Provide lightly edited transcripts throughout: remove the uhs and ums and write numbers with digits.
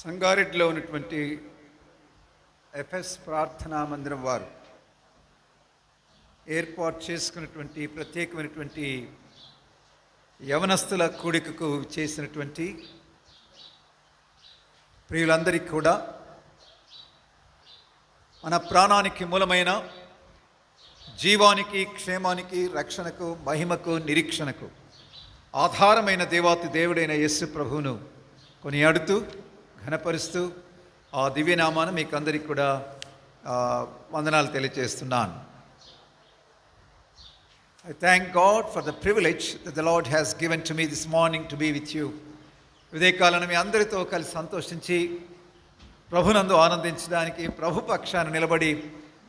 సంగారెడ్డిలో ఉన్నటువంటి ఎఫ్ఎస్ ప్రార్థనా మందిరం వారు ఏర్పాటు చేసుకున్నటువంటి ప్రత్యేకమైనటువంటి యవనస్తుల కూడికకు చేసినటువంటి ప్రియులందరికీ కూడా మన ప్రాణానికి మూలమైన జీవానికి, క్షేమానికి, రక్షణకు, మహిమకు, నిరీక్షణకు ఆధారమైన దేవాతి దేవుడైన యేసు ప్రభువును కొనియాడుతూ ఘనపరుస్తూ ఆ దివ్యనామాను మీకు అందరికీ కూడా వందనాలు తెలియజేస్తున్నాను. I thank God for the privilege that the Lord has given to me this morning to be with you. ఉదయకాలను మీ అందరితో కలిసి సంతోషించి ప్రభునందు ఆనందించడానికి, ప్రభు పక్షాన నిలబడి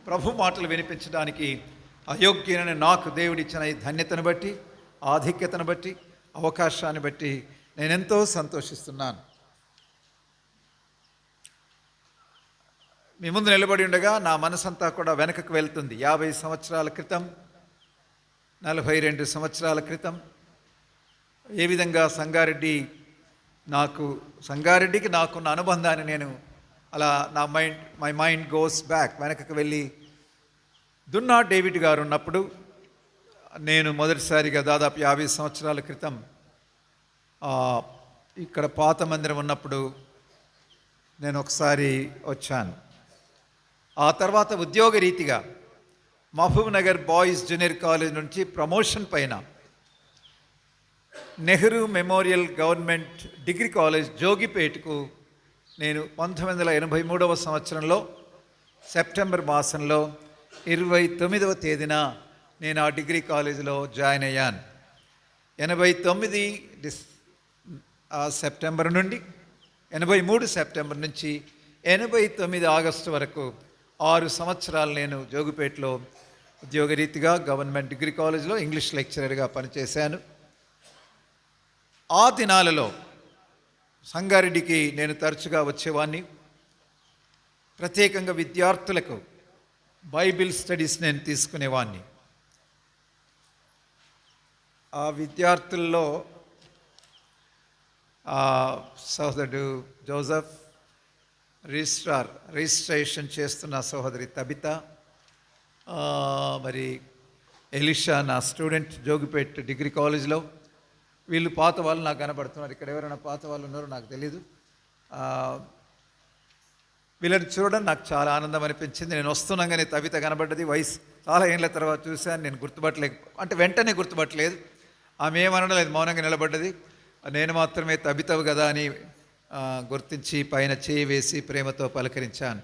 ప్రభు మాటలు వినిపించడానికి అయోగ్యమైన నాకు దేవుడిచ్చిన ఈ ధన్యతను బట్టి, ఆధిక్యతను బట్టి, అవకాశాన్ని బట్టి నేనెంతో సంతోషిస్తున్నాను. మీ ముందు నిలబడి ఉండగా నా మనసంతా కూడా వెనకకు వెళ్తుంది. 50 సంవత్సరాల క్రితం, 42 సంవత్సరాల క్రితం ఏ విధంగా సంగారెడ్డికి నాకున్న అనుబంధాన్ని నేను అలా మై మైండ్ గోస్ బ్యాక్, వెనకకు వెళ్ళి దున్నా డేవిడ్ గారు ఉన్నప్పుడు, నేను మొదటిసారిగా దాదాపు 50 సంవత్సరాల క్రితం ఇక్కడ పాత మందిరం ఉన్నప్పుడు నేను ఒకసారి వచ్చాను. ఆ తర్వాత ఉద్యోగ రీతిగా Mahabubnagar boys junior college నుంచి ప్రమోషన్ పైన Nehru memorial government degree college జోగిపేటకు నేను 1983వ సంవత్సరంలో సెప్టెంబర్ మాసంలో 29వ తేదీన నేను ఆ డిగ్రీ కాలేజీలో జాయిన్ అయ్యాను. 89 సెప్టెంబర్ నుండి 83 సెప్టెంబర్ నుంచి 89 ఆగస్టు వరకు 6 సంవత్సరాలు నేను జోగిపేటలో ఉద్యోగరీతిగా గవర్నమెంట్ డిగ్రీ కాలేజ్లో ఇంగ్లీష్ లెక్చరర్గా పనిచేశాను. ఆ దినాలలో సంగారెడ్డికి నేను తరచుగా వచ్చేవాడిని. ప్రత్యేకంగా విద్యార్థులకు బైబిల్ స్టడీస్ నేను తీసుకునేవాడిని. ఆ విద్యార్థుల్లో సహోదరుడు జోసెఫ్, రిజిస్ట్రేషన్ చేస్తున్న సహోదరి తబిత, మరి ఎలిషా నా స్టూడెంట్ జోగిపేట్ డిగ్రీ కాలేజ్లో. వీళ్ళు పాత వాళ్ళు నాకు కనబడుతున్నారు. ఇక్కడ ఎవరైనా పాత వాళ్ళు ఉన్నారో నాకు తెలీదు. వీళ్ళని చూడడం నాకు చాలా ఆనందం అనిపించింది. నేను వస్తున్నాగానే తబిత కనబడ్డది. వయసు చాలా ఏళ్ళ తర్వాత చూశాను. నేను వెంటనే గుర్తుపట్టలేదు. ఆమె ఏమనడం లేదు, మౌనంగా నిలబడ్డది. నేను మాత్రమే తబితవు కదా అని గుర్తించి పైన చేయి వేసి ప్రేమతో పలకరించాను.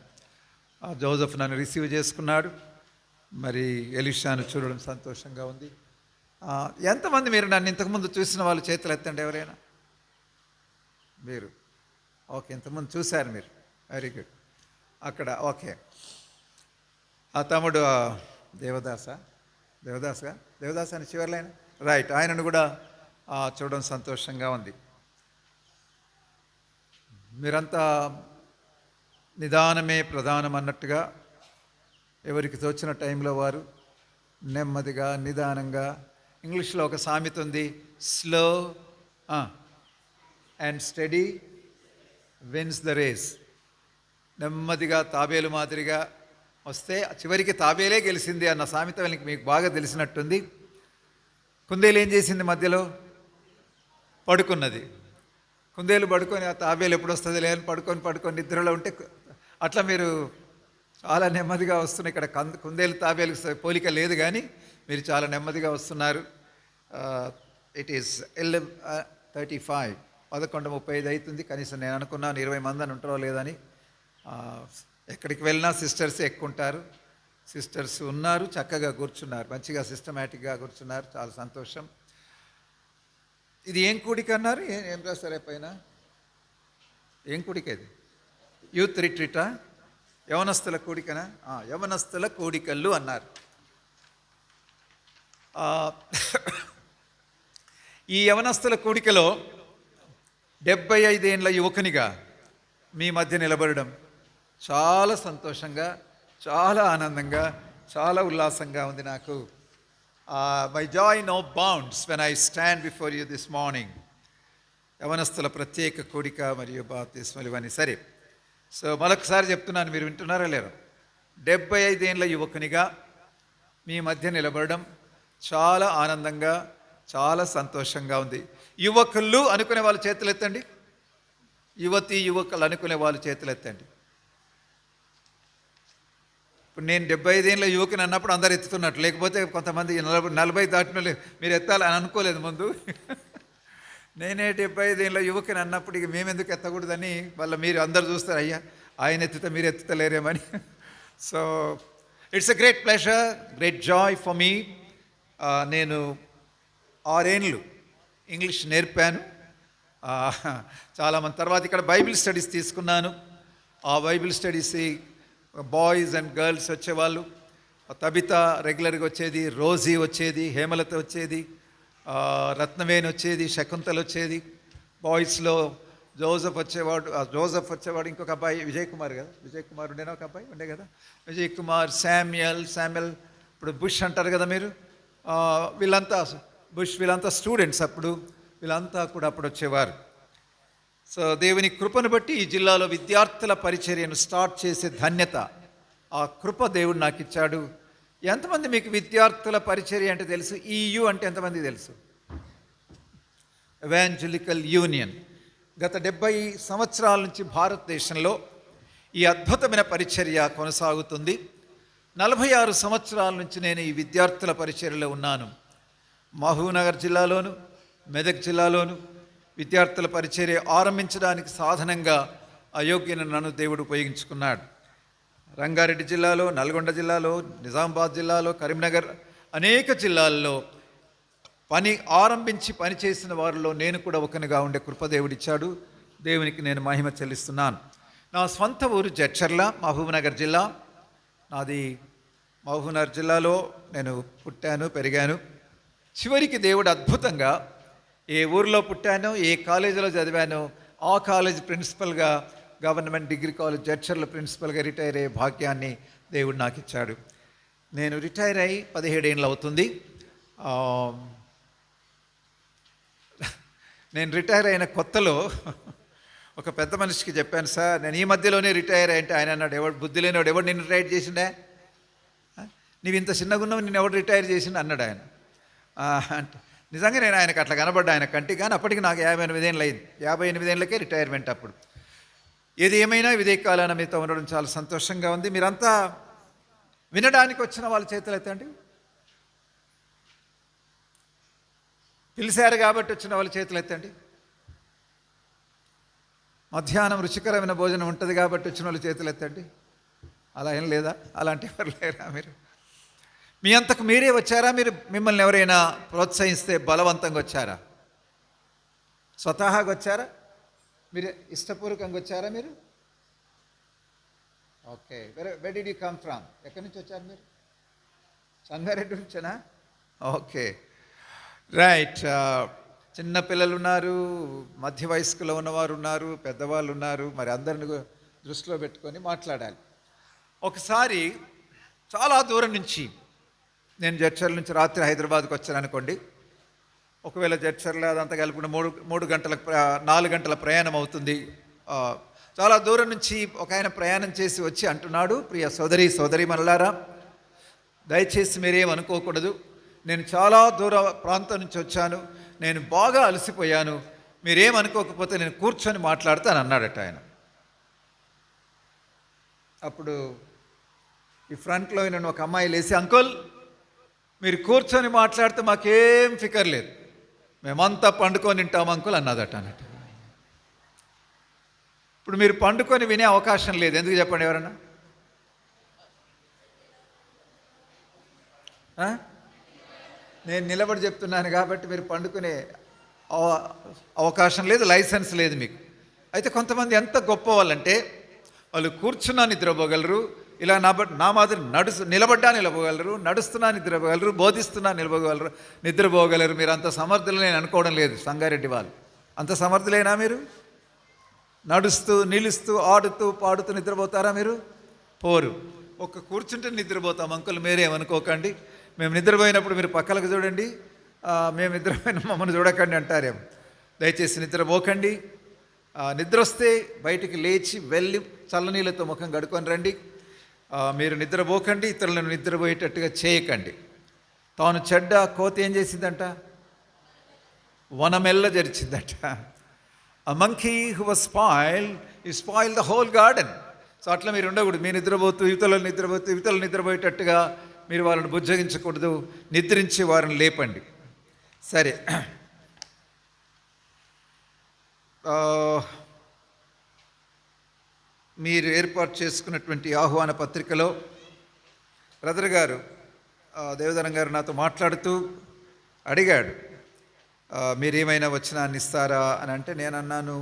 జోసెఫ్ నన్ను రిసీవ్ చేసుకున్నాడు. మరి ఎలిషాను చూడడం సంతోషంగా ఉంది. ఎంతమంది మీరు నన్ను ఇంతకుముందు చూసిన వాళ్ళు చేతులు ఎత్తండి ఎవరైనా. మీరు ఓకే, ఇంతకుముందు చూశారు మీరు, వెరీ గుడ్. అక్కడ ఓకే. ఆ తమ్ముడు దేవదాస అని చివరిలో రైట్, ఆయనను కూడా చూడడం సంతోషంగా ఉంది. మీరంతా నిదానమే ప్రధానం అన్నట్టుగా ఎవరికి తోచిన టైంలో వారు నెమ్మదిగా, నిదానంగా. ఇంగ్లీష్లో ఒక సామెత ఉంది, slow and steady wins the race. నెమ్మదిగా తాబేలు మాదిరిగా వస్తే చివరికి తాబేలే గెలిచింది అన్న సామెత మీకు బాగా తెలిసినట్టుంది. కుందేలు ఏం చేసింది? మధ్యలో పడుకున్నది. కుందేలు పడుకొని ఆ తాబేలు ఎప్పుడు వస్తుంది లేని పడుకొని నిద్రలో ఉంటే అట్లా మీరు చాలా నెమ్మదిగా వస్తున్నారు. ఇక్కడ కుందేలు తాబేలు పోలిక లేదు, కానీ మీరు చాలా నెమ్మదిగా వస్తున్నారు. ఇట్ ఈస్ 11:35, 11:35 అవుతుంది. కనీసం నేను అనుకున్నాను 20 మంది అని ఉంటారో లేదని. ఎక్కడికి వెళ్ళినా సిస్టర్స్ ఎక్కువ ఉంటారు. సిస్టర్స్ ఉన్నారు, చక్కగా కూర్చున్నారు, మంచిగా సిస్టమేటిక్గా కూర్చున్నారు. చాలా సంతోషం. ఇది ఏం కూడిక అన్నారు? ఏం రాస్తారు పైన? ఏం కూడిక ఇది? యూత్ రిట్రీటా? యవనస్తుల కూడికనా? యవనస్తుల కూడికలు అన్నారు. ఈ యవనస్తుల కూడికలో 75 ఏళ్ళ యువకునిగా మీ మధ్య నిలబడడం చాలా సంతోషంగా, చాలా ఆనందంగా, చాలా ఉల్లాసంగా ఉంది నాకు. My joy no bounds when I stand before you this morning. యవనస్తుల ప్రత్యేక కూడిక మరియు బాప్తిస్మలు ఇవన్నీ సరే. సో మరొకసారి చెప్తున్నాను, మీరు వింటున్నారా లేరు? 75 ఏళ్ళ యువకునిగా మీ మధ్య నిలబడడం చాలా ఆనందంగా, చాలా సంతోషంగా ఉంది. యువకులు అనుకునే వాళ్ళు చేతులు ఎత్తండి. యువకులు అనుకునే వాళ్ళు చేతులు ఎత్తండి. ఇప్పుడు నేను 75 ఏళ్ళ యువకుని అన్నప్పుడు అందరు ఎత్తుతున్నట్టు, లేకపోతే కొంతమంది 40 దాటిన మీరు ఎత్తాలని అనుకోలేదు ముందు. నేనే 75 ఏళ్ళ యువకుని అన్నప్పుడు ఇక మేమెందుకు ఎత్తకూడదని వాళ్ళ మీరు అందరు చూస్తారు, అయ్యా ఆయన ఎత్తుతా మీరు ఎత్తుతలేరేమని. So it's a great pleasure, great joy for me. నేను 6 ఏళ్ళు ఇంగ్లీష్ నేర్పాను. చాలామంది తర్వాత ఇక్కడ బైబిల్ స్టడీస్ తీసుకున్నాను. ఆ Bible studies boys and girls వచ్చేవాళ్ళు. తబిత రెగ్యులర్గా వచ్చేది, రోజీ వచ్చేది, హేమలత వచ్చేది, రత్నవేణి వచ్చేది, శకుంతలు వచ్చేది. బాయ్స్లో జోసఫ్ వచ్చేవాడు, ఇంకొక అబ్బాయి విజయ్ కుమార్ కదా, విజయ్ కుమార్ ఉండేనా ఒక అబ్బాయి ఉండే కదా, విజయ్ కుమార్, శామ్యుయల్, ఇప్పుడు బుష్ అంటారు కదా మీరు, వీళ్ళంతా వీళ్ళంతా స్టూడెంట్స్ అప్పుడు, వీళ్ళంతా కూడా అప్పుడు వచ్చేవారు. సో దేవుని కృపను బట్టి ఈ జిల్లాలో విద్యార్థుల పరిచర్యను స్టార్ట్ చేసే ధన్యత, ఆ కృప దేవుడు నాకు ఇచ్చాడు. ఎంతమంది మీకు విద్యార్థుల పరిచర్య అంటే తెలుసు? ఈయు అంటే ఎంతమంది తెలుసు? Evangelical union. గత 70 సంవత్సరాల నుంచి భారతదేశంలో ఈ అద్భుతమైన పరిచర్య కొనసాగుతుంది. 46 సంవత్సరాల నుంచి నేను ఈ విద్యార్థుల పరిచర్యలో ఉన్నాను. మహబూబ్నగర్ జిల్లాలోను, మెదక్ జిల్లాలోను విద్యార్థుల పరిచర్య ఆరంభించడానికి సాధనంగా అయోగ్యను నన్ను దేవుడు ఉపయోగించుకున్నాడు. రంగారెడ్డి జిల్లాలో, నల్గొండ జిల్లాలో, నిజామాబాద్ జిల్లాలో, కరీంనగర్ అనేక జిల్లాల్లో పనిచేసిన వారిలో నేను కూడా ఒకనిగా ఉండే కృపదేవుడిచ్చాడు. దేవునికి నేను మహిమ చెల్లిస్తున్నాను. నా స్వంత ఊరు జడ్చర్ల, మహబూబ్నగర్ జిల్లా. నాది మహబూబ్నగర్ జిల్లాలో నేను పుట్టాను, పెరిగాను. చివరికి దేవుడు అద్భుతంగా ఏ ఊరిలో పుట్టానో, ఏ కాలేజీలో చదివానో ఆ కాలేజ్ ప్రిన్సిపల్గా, గవర్నమెంట్ డిగ్రీ కాలేజ్ జడ్చర్ల ప్రిన్సిపల్గా రిటైర్ అయ్యే భాగ్యాన్ని దేవుడు నాకు ఇచ్చాడు. నేను రిటైర్ అయ్యి 17 ఏళ్ళు అవుతుంది. నేను రిటైర్ అయిన కొత్తలో ఒక పెద్ద మనిషికి చెప్పాను, సార్ నేను ఈ మధ్యలోనే రిటైర్ అయ్యంటే ఆయన అన్నాడు, ఎవడు బుద్ధి లేనివాడు ఎవడు నిన్ను రిటైర్ చేసిండే, నీవు ఇంత చిన్నగా ఉన్నావు, నిన్ను ఎవడు రిటైర్ చేసిండు అన్నాడు ఆయన. అంటే నిజంగా నేను ఆయనకు అట్లా కనబడ్డా ఆయన కంటికి. కానీ అప్పటికి నాకు 58 ఏళ్ళు అయింది. 58 ఏళ్ళకే రిటైర్మెంట్ అప్పుడు. ఏది ఏమైనా విదేకాలన మీతో ఉండడం చాలా సంతోషంగా ఉంది. మీరంతా వినడానికి వచ్చిన వాళ్ళ చేతులు ఎత్తండి. పిలిచారు కాబట్టి వచ్చిన వాళ్ళ చేతులు ఎత్తండి. మధ్యాహ్నం రుచికరమైన భోజనం ఉంటుంది కాబట్టి వచ్చిన వాళ్ళ చేతులు ఎత్తండి. అలా ఏం లేదా? అలాంటి ఎవరు లేరా? మీరు మీ అంతకు మీరే వచ్చారా? మిమ్మల్ని ఎవరైనా ప్రోత్సహిస్తే బలవంతంగా వచ్చారా? స్వతహాగా వచ్చారా? మీరు ఇష్టపూర్వకంగా వచ్చారా? మీరు okay. Where did you come from? ఎక్కడి నుంచి వచ్చారు మీరు? సంగారెడ్డి నుంచేనా? Okay, right. చిన్న పిల్లలు ఉన్నారు, మధ్య వయస్కులో ఉన్నవారు ఉన్నారు, పెద్దవాళ్ళు ఉన్నారు. మరి అందరిని దృష్టిలో పెట్టుకొని మాట్లాడాలి. ఒకసారి చాలా దూరం నుంచి, నేను జడ్చర్ల నుంచి రాత్రి హైదరాబాద్కి వచ్చాను అనుకోండి. ఒకవేళ జడ్చర్ల అదంతా కలుపుకున్న 4 గంటల ప్రయాణం అవుతుంది. చాలా దూరం నుంచి ఒక ఆయన ప్రయాణం చేసి వచ్చి అంటున్నాడు, ప్రియ సోదరి మనలారా, దయచేసి మీరేం అనుకోకూడదు, నేను చాలా దూర ప్రాంతం నుంచి వచ్చాను, నేను బాగా అలసిపోయాను, మీరేమనుకోకపోతే నేను కూర్చొని మాట్లాడతాను అన్నాడట ఆయన. అప్పుడు ఈ ఫ్రంట్లో నేను ఒక అమ్మాయి లేచి, అంకుల్ మీరు కూర్చొని మాట్లాడితే మాకేం ఫికర్ లేదు, మేమంతా పండుకొని వింటాం అంకుల్ అన్నదట అన్నట్టు. ఇప్పుడు మీరు పండుకొని వినే అవకాశం లేదు. ఎందుకు చెప్పండి ఎవరన్నా? నేను నిలబడి చెప్తున్నాను కాబట్టి మీరు పండుకునే అవకాశం లేదు, లైసెన్స్ లేదు మీకు. అయితే కొంతమంది ఎంత గొప్ప వాళ్ళంటే వాళ్ళు కూర్చున్నా నిద్రపోగలరు, ఇలా నా మాదిరి నిలబడ్డా నిలబోగలరు, నడుస్తున్నా నిద్రపోగలరు, బోధిస్తున్నా నిద్రపోగలరు. మీరు అంత సమర్థులు నేను అనుకోవడం లేదు. సంగారెడ్డి వాళ్ళు అంత సమర్థులేనా? మీరు నడుస్తూ, నిలుస్తూ, ఆడుతూ, పాడుతూ నిద్రపోతారా? మీరు పోరు. కూర్చుంటే నిద్రపోతాం అంకుల్, మీరేమనుకోకండి. మేము నిద్రపోయినప్పుడు మీరు పక్కలకు చూడండి, మేము నిద్రపోయిన మమ్మల్ని చూడకండి అంటారేమో. దయచేసి నిద్రపోకండి. నిద్ర వస్తే బయటికి లేచి వెళ్ళి చల్లనీళ్ళతో ముఖం కడుక్కొని రండి. మీరు నిద్రపోకండి, ఇతరులను నిద్రపోయేటట్టుగా చేయకండి. తాను చెడ్డ కోతి ఏం చేసిందంట? వనమెల్ల జరిచిందట. A monkey who was spoiled, he spoiled the whole garden. So అట్లా మీరు ఉండకూడదు. మీరు ఇతరులు నిద్రపోయేటట్టుగా మీరు వాళ్ళని బుజ్జగించకూడదు. నిద్రించి వారిని లేపండి. సరే, మీరు ఏర్పాటు చేసుకున్నటువంటి ఆహ్వాన పత్రికలో బ్రదర్ గారు దేవధరం గారు నాతో మాట్లాడుతూ అడిగాడు, మీరేమైనా వచనాన్ని ఇస్తారా అని. అంటే నేను అన్నాను,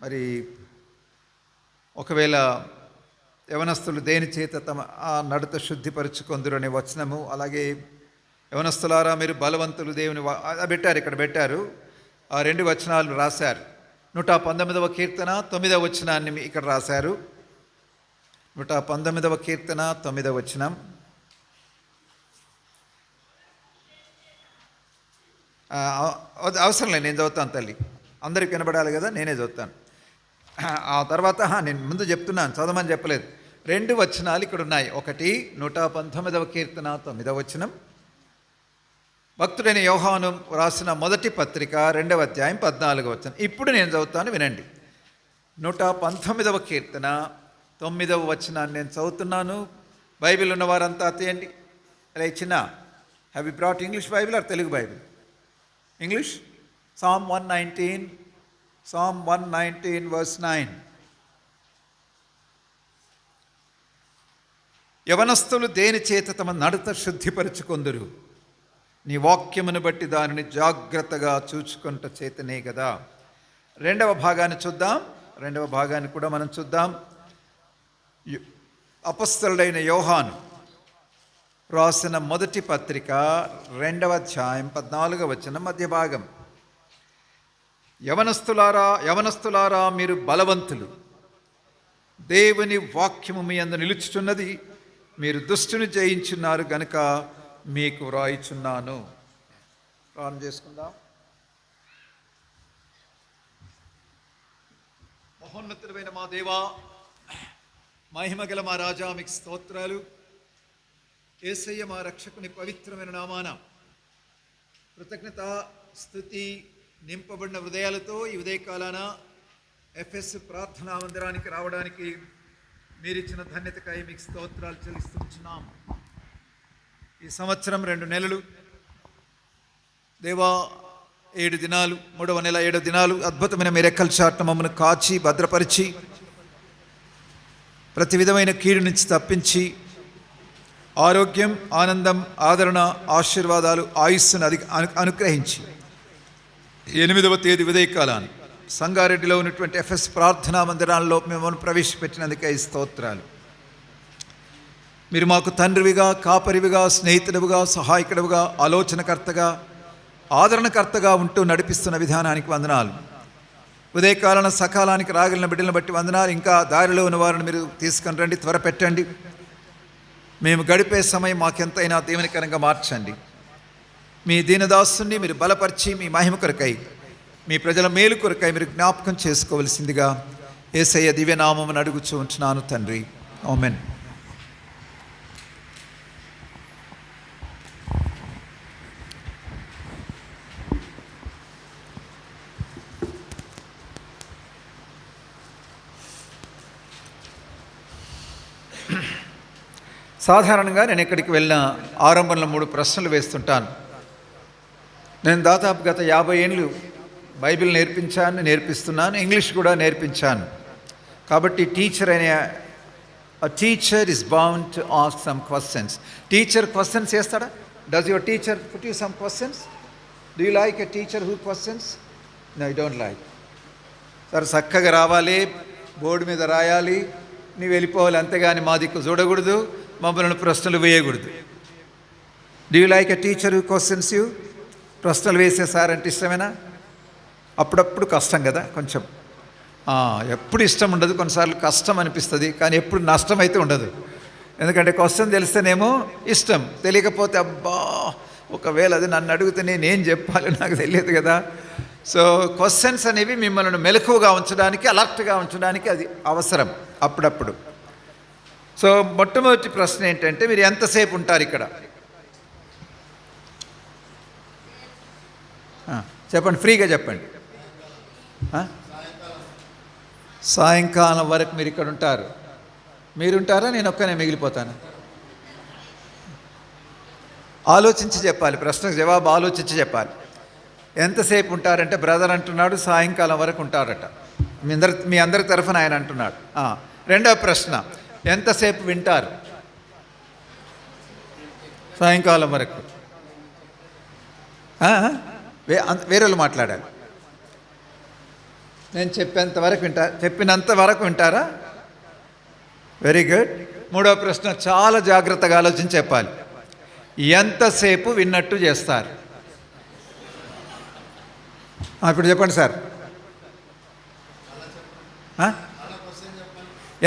మరి ఒకవేళ యవనస్తులు దేని చేత తమ నడత శుద్ధిపరచుకొందురు అనే వచనము, అలాగే యవనస్తులారా మీరు బలవంతులు దేవుని ఇక్కడ పెట్టారు. ఆ 2 వచనాలు రాశారు. 119వ కీర్తన 9వ వచనాన్ని ఇక్కడ రాశారు. 119వ కీర్తన 9వ వచనం. అవసరం లేదు, నేను చదువుతాను తల్లి, అందరికి వినబడాలి కదా, నేనే చదువుతాను. ఆ తర్వాత నేను ముందు చెప్తున్నాను, చదవమని చెప్పలేదు. 2 వచనాలు ఇక్కడ ఉన్నాయి. ఒకటి 119వ కీర్తన 9వ వచనం, భక్తుడైన యోహాను రాసిన మొదటి పత్రిక 2వ అధ్యాయం 14వ వచనం. ఇప్పుడు నేను చదువుతాను, వినండి. 119వ కీర్తన 9వ వచనాన్ని నేను చదువుతున్నాను. బైబిల్ ఉన్న వారంతా తీయండి. అలా చిన్న, have you brought English Bible or Telugu Bible? English. Psalm 119 verse 9. యవనస్తులు దేని చేత తమ నడత శుద్ధిపరచుకొందురు, నీ వాక్యమును బట్టి దానిని జాగ్రత్తగా చూచుకొనుట చేతనే కదా. 2వ భాగాన్ని చూద్దాం. 2వ భాగాన్ని కూడా మనం చూద్దాం. అపొస్తలుడైన యోహాను రాసిన మొదటి పత్రిక 2వ అధ్యాయం 14వ వచనం మధ్య భాగం. యవనస్తులారా మీరు బలవంతులు, దేవుని వాక్యము మీ యందు నిలుచుచున్నది, మీరు దుష్టుని జయించున్నారు గనుక మీకు వ్రాయిచున్నాను. ప్రార్థన చేసుకుందాం. మహోన్నతుడైన మా దేవా, మహిమగల మా రాజా, మీకు స్తోత్రాలు. యేసయ్య మా రక్షకుని పవిత్రమైన నామాన కృతజ్ఞత స్తుతి నింపబడిన హృదయాలతో ఈ ఉదయకాలాన ఎఫ్ఎస్ ప్రార్థనా మందిరానికి రావడానికి మీరిచ్చిన ధన్యతకై మీకు స్తోత్రాలు చెల్లిస్తున్నాం. ఈ సంవత్సరం 2 నెలలు దేవా, 7 దినాలు, 3వ నెల 7 దినాలు అద్భుతమైన మీ రెక్కల చాటున మమ్మల్ని కాచి భద్రపరిచి ప్రతి విధమైన కీడు నుంచి తప్పించి ఆరోగ్యం, ఆనందం, ఆదరణ, ఆశీర్వాదాలు, ఆయుస్సును అనుగ్రహించి 8వ తేదీ ఉదయకాలాన్ని సంగారెడ్డిలో ఉన్నటువంటి ఎఫ్ఎస్ ప్రార్థనా మందిరాల్లో మిమ్మల్ని ప్రవేశపెట్టినందుకే స్తోత్రాలు. మీరు మాకు తండ్రివిగా, కాపరివిగా, స్నేహితుడివిగా, సహాయకుడివిగా, ఆలోచనకర్తగా, ఆదరణకర్తగా ఉంటూ నడిపిస్తున్న విధానానికి వందనాలు. ఉదయకాలన సకాలానికి రాగలిగిన బిడ్డలను బట్టి వందనాలు. ఇంకా దారిలో ఉన్న వారిని మీరు తీసుకొని రండి, త్వరపెట్టండి. మేము గడిపే సమయం మాకెంతైనా దీవెనకరంగా మార్చండి. మీ దీనదాసుని మీరు బలపరిచి మీ మహిమ కొరకై, మీ ప్రజల మేలు కొరకై మీరు జ్ఞాపకం చేసుకోవలసిందిగా యేసయ్య దివ్యనామమును అడుగుచూ ఉంటున్నాను తండ్రి. ఆమేన్. సాధారణంగా నేను ఎక్కడికి వెళ్ళిన ఆరంభంలో 3 ప్రశ్నలు వేస్తుంటాను. నేను దాదాపు గత 50 ఏళ్ళు బైబిల్ నేర్పిస్తున్నాను, ఇంగ్లీష్ కూడా నేర్పించాను. కాబట్టి teacher is bound to ask some questions. Teacher questions చేస్తాడా? Does your teacher put you some questions? Do you like a teacher who questions? No, you don't like. సరే, చక్కగా రావాలి, బోర్డు మీద రాయాలి, నీవు వెళ్ళిపోవాలి, అంతేగాని మా దిక్కు చూడకూడదు, మమ్మల్ని ప్రశ్నలు వేయకూడదు. Do you like a teacher who questions you? ప్రశ్నలు వేసేసారంటే ఇష్టమేనా? అప్పుడప్పుడు కష్టం కదా కొంచెం. ఎప్పుడు ఇష్టం ఉండదు, కొన్నిసార్లు కష్టం అనిపిస్తుంది, కానీ ఎప్పుడు నష్టం అయితే ఉండదు. ఎందుకంటే క్వశ్చన్ తెలిస్తేనేమో ఇష్టం, తెలియకపోతే అబ్బా ఒకవేళ అది నన్ను అడిగితే నేనేం చెప్పాలి నాకు తెలియదు కదా. సో క్వశ్చన్స్ అనేవి మిమ్మల్ని మెలకువగా ఉంచడానికి, అలర్ట్గా ఉంచడానికి అది అవసరం అప్పుడప్పుడు. సో మొట్టమొదటి ప్రశ్న ఏంటంటే, మీరు ఎంతసేపు ఉంటారు ఇక్కడ? చెప్పండి, ఫ్రీగా చెప్పండి. సాయంకాలం వరకు మీరు ఇక్కడ ఉంటారు. మీరుంటారా, నేను ఒక్కనే మిగిలిపోతాను? ఆలోచించి చెప్పాలి, ప్రశ్నకు జవాబు ఆలోచించి చెప్పాలి. ఎంతసేపు ఉంటారంటే బ్రదర్ అంటున్నాడు సాయంకాలం వరకు ఉంటారట. మీ అందరి తరఫున ఆయన అంటున్నాడు. రెండవ ప్రశ్న, ఎంతసేపు వింటారు? సాయంకాలం వరకు. వేరే వాళ్ళు మాట్లాడాలి. నేను చెప్పినంత వరకు వింటారా? Very good. మూడవ ప్రశ్న, చాలా జాగ్రత్తగా ఆలోచించి చెప్పాలి. ఎంతసేపు విన్నట్టు చేస్తారు? ఇప్పుడు చెప్పండి సార్.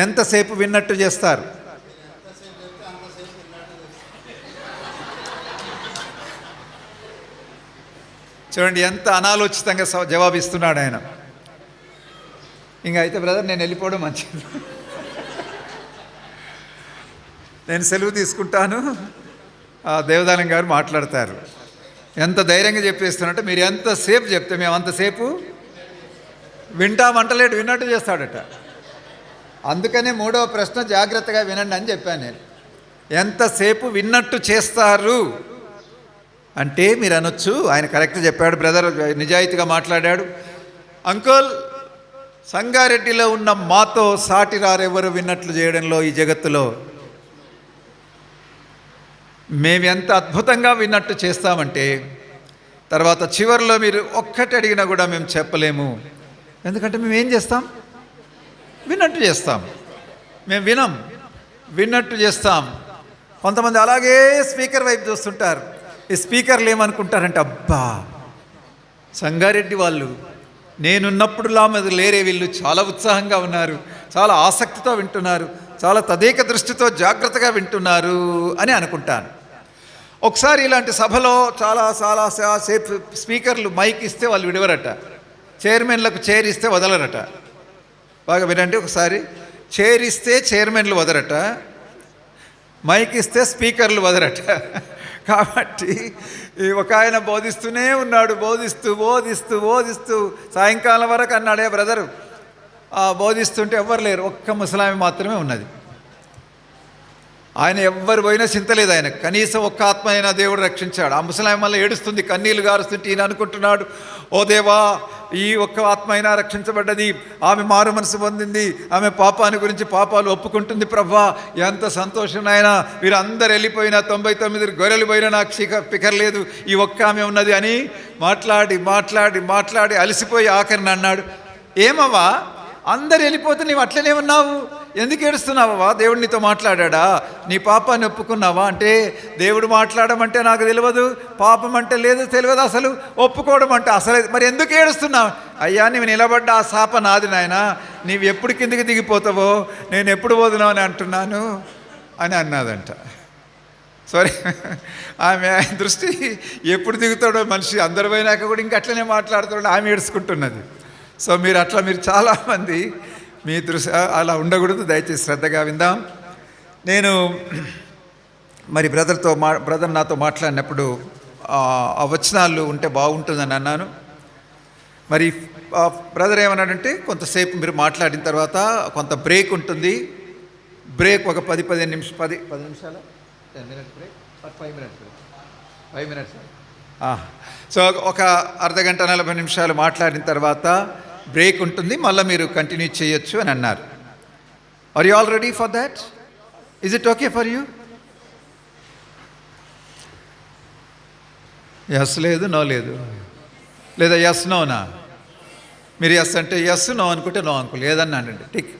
ఎంతసేపు విన్నట్టు చేస్తారు? చూడండి ఎంత అనాలోచితంగా జవాబిస్తున్నాడు ఆయన. ఇంకా అయితే బ్రదర్ నేను వెళ్ళిపోవడం మంచిది, నేను సెలవు తీసుకుంటాను. దేవదానం గారు మాట్లాడతారు. ఎంత ధైర్యంగా చెప్పేస్తున్నట్టే, మీరు ఎంతసేపు చెప్తే మేము అంతసేపు వింటామంటలేడు, విన్నట్టు చేస్తాడట. అందుకనే మూడవ ప్రశ్న జాగ్రత్తగా వినండి అని చెప్పాను నేను. ఎంతసేపు విన్నట్టు చేస్తారు అంటే మీరు అనొచ్చు, ఆయన కరెక్ట్ చెప్పాడు, బ్రదర్ నిజాయితీగా మాట్లాడాడు. అంకుల్, సంగారెడ్డిలో ఉన్న మాతో సాటి రారెవరు విన్నట్లు చేయడంలో ఈ జగత్తులో. మేము ఎంత అద్భుతంగా విన్నట్టు చేస్తామంటే తర్వాత చివరిలో మీరు ఒక్కటి అడిగినా కూడా మేము చెప్పలేము. ఎందుకంటే మేము ఏం చేస్తాం? విన్నట్టు చేస్తాం. మేము విన్నట్టు చేస్తాం. కొంతమంది అలాగే స్పీకర్ వైపు చూస్తుంటారు. ఈ స్పీకర్లు ఏమనుకుంటారంటే, అబ్బా సంగారెడ్డి వాళ్ళు నేనున్నప్పుడులా మీద లేరే, వీళ్ళు చాలా ఉత్సాహంగా ఉన్నారు, చాలా ఆసక్తితో వింటున్నారు, చాలా తదేక దృష్టితో జాగ్రత్తగా వింటున్నారు అని అనుకుంటాను. ఒకసారి ఇలాంటి సభలో చాలా సేపు స్పీకర్లు మైక్ ఇస్తే వాళ్ళు విడవరట, చైర్మన్లకు చైర్ ఇస్తే వదలరట. బాగా వినండి ఒకసారి. చైర్ ఇస్తే చైర్మన్లు వదరట, మైక్ ఇస్తే స్పీకర్లు వదరట. కాబట్టి ఒక ఆయన బోధిస్తూనే ఉన్నాడు, బోధిస్తూ సాయంకాలం వరకు అన్నాడే బ్రదరు. బోధిస్తుంటే ఎవ్వరు లేరు, ఒక్క ముసలామి మాత్రమే ఉన్నది. ఆయన ఎవ్వరు పోయినా చింతలేదు ఆయన, కనీసం ఒక్క ఆత్మ అయినా దేవుడు రక్షించాడు. ఆ ముసలామి వల్ల ఏడుస్తుంది, కన్నీళ్లు గారుస్తుంటే ఈయన అనుకుంటున్నాడు, ఓ దేవా ఈ ఒక్క ఆత్మ అయినా రక్షించబడ్డది, ఆమె మారు మనసు పొందింది, ఆమె పాపాన్ని గురించి పాపాలు ఒప్పుకుంటుంది ప్రభా, ఎంత సంతోషం నాయనా, వీరందరూ వెళ్ళిపోయినా 99 గొర్రెలు పోయినా నాకు పికర్లేదు, ఈ ఒక్క ఆమె ఉన్నది అని మాట్లాడి అలసిపోయి ఆఖరిని అన్నాడు, ఏమవ్వా అందరు వెళ్ళిపోతే నీవు అట్లనే ఉన్నావు, ఎందుకు ఏడుస్తున్నావా? దేవుడు నీతో మాట్లాడా? నీ పాపాన్ని ఒప్పుకున్నావా అంటే, దేవుడు మాట్లాడమంటే నాకు తెలియదు, పాపం అంటే లేదు తెలియదు, అసలు ఒప్పుకోవడం అంటే అసలు. మరి ఎందుకు ఏడుస్తున్నావు? అయ్యా నీవు నిలబడ్డ ఆ శాప నాది నాయనా, నీవు ఎప్పుడు కిందికి దిగిపోతావో నేను ఎప్పుడు పోదునావు అని అంటున్నాను అని అన్నదంట. సారీ, ఆమె దృష్టి ఎప్పుడు దిగుతాడో మనిషి, అందరు పోయినాక కూడా ఇంకా అట్లనే మాట్లాడుతాడు, ఆమె ఏడుచుకుంటున్నది. సో మీరు చాలామంది మీ దృశ్య అలా ఉండకూడదు, దయచేసి శ్రద్ధగా విందాం. నేను మరి బ్రదర్ నాతో మాట్లాడినప్పుడు ఆ వచనాలు ఉంటే బాగుంటుందని అన్నాను. మరి బ్రదర్ ఏమన్నాడంటే, కొంతసేపు మీరు మాట్లాడిన తర్వాత కొంత బ్రేక్ ఉంటుంది, బ్రేక్ ఒక 10 నిమిషాలు 10 మినిట్స్ బ్రేక్, 5 మినిట్స్. సో ఒక అర్ధగంట 40 నిమిషాలు మాట్లాడిన తర్వాత బ్రేక్ ఉంటుంది, మళ్ళీ మీరు కంటిన్యూ చేయొచ్చు అని అన్నారు. Are you all ready for that? Is it okay for you? Yes లేదు, నో లేదు, లేదా ఎస్ నోనా? మీరు ఎస్ అంటే ఎస్, నో అనుకుంటే నో అనుకో, లేదన్నా అండి టిక్.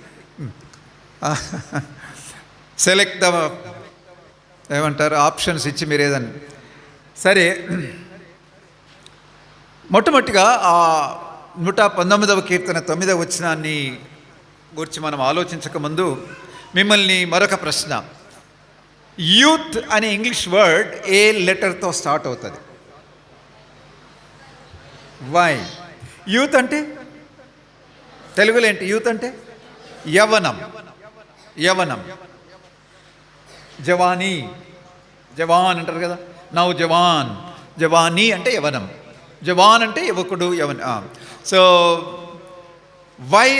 సెలెక్ట్ ద ఏమంటారు ఆప్షన్స్ ఇచ్చి మీరు ఏదన్నా సరే. మొట్టమొదటిగా 119వ కీర్తన 9వ వచనాన్ని గురించి మనం ఆలోచించకముందు మిమ్మల్ని మరొక ప్రశ్న. యూత్ అనే ఇంగ్లీష్ వర్డ్ ఏ లెటర్తో స్టార్ట్ అవుతుంది? వై? యూత్ అంటే తెలుగులో ఏంటి? యూత్ అంటే యవనం. యవనం, జవానీ, జవాన్ అంటారు కదా, నౌ జవాన్. జవానీ అంటే యవనం, జవాన్ అంటే యువకుడు, యవన్. సో వై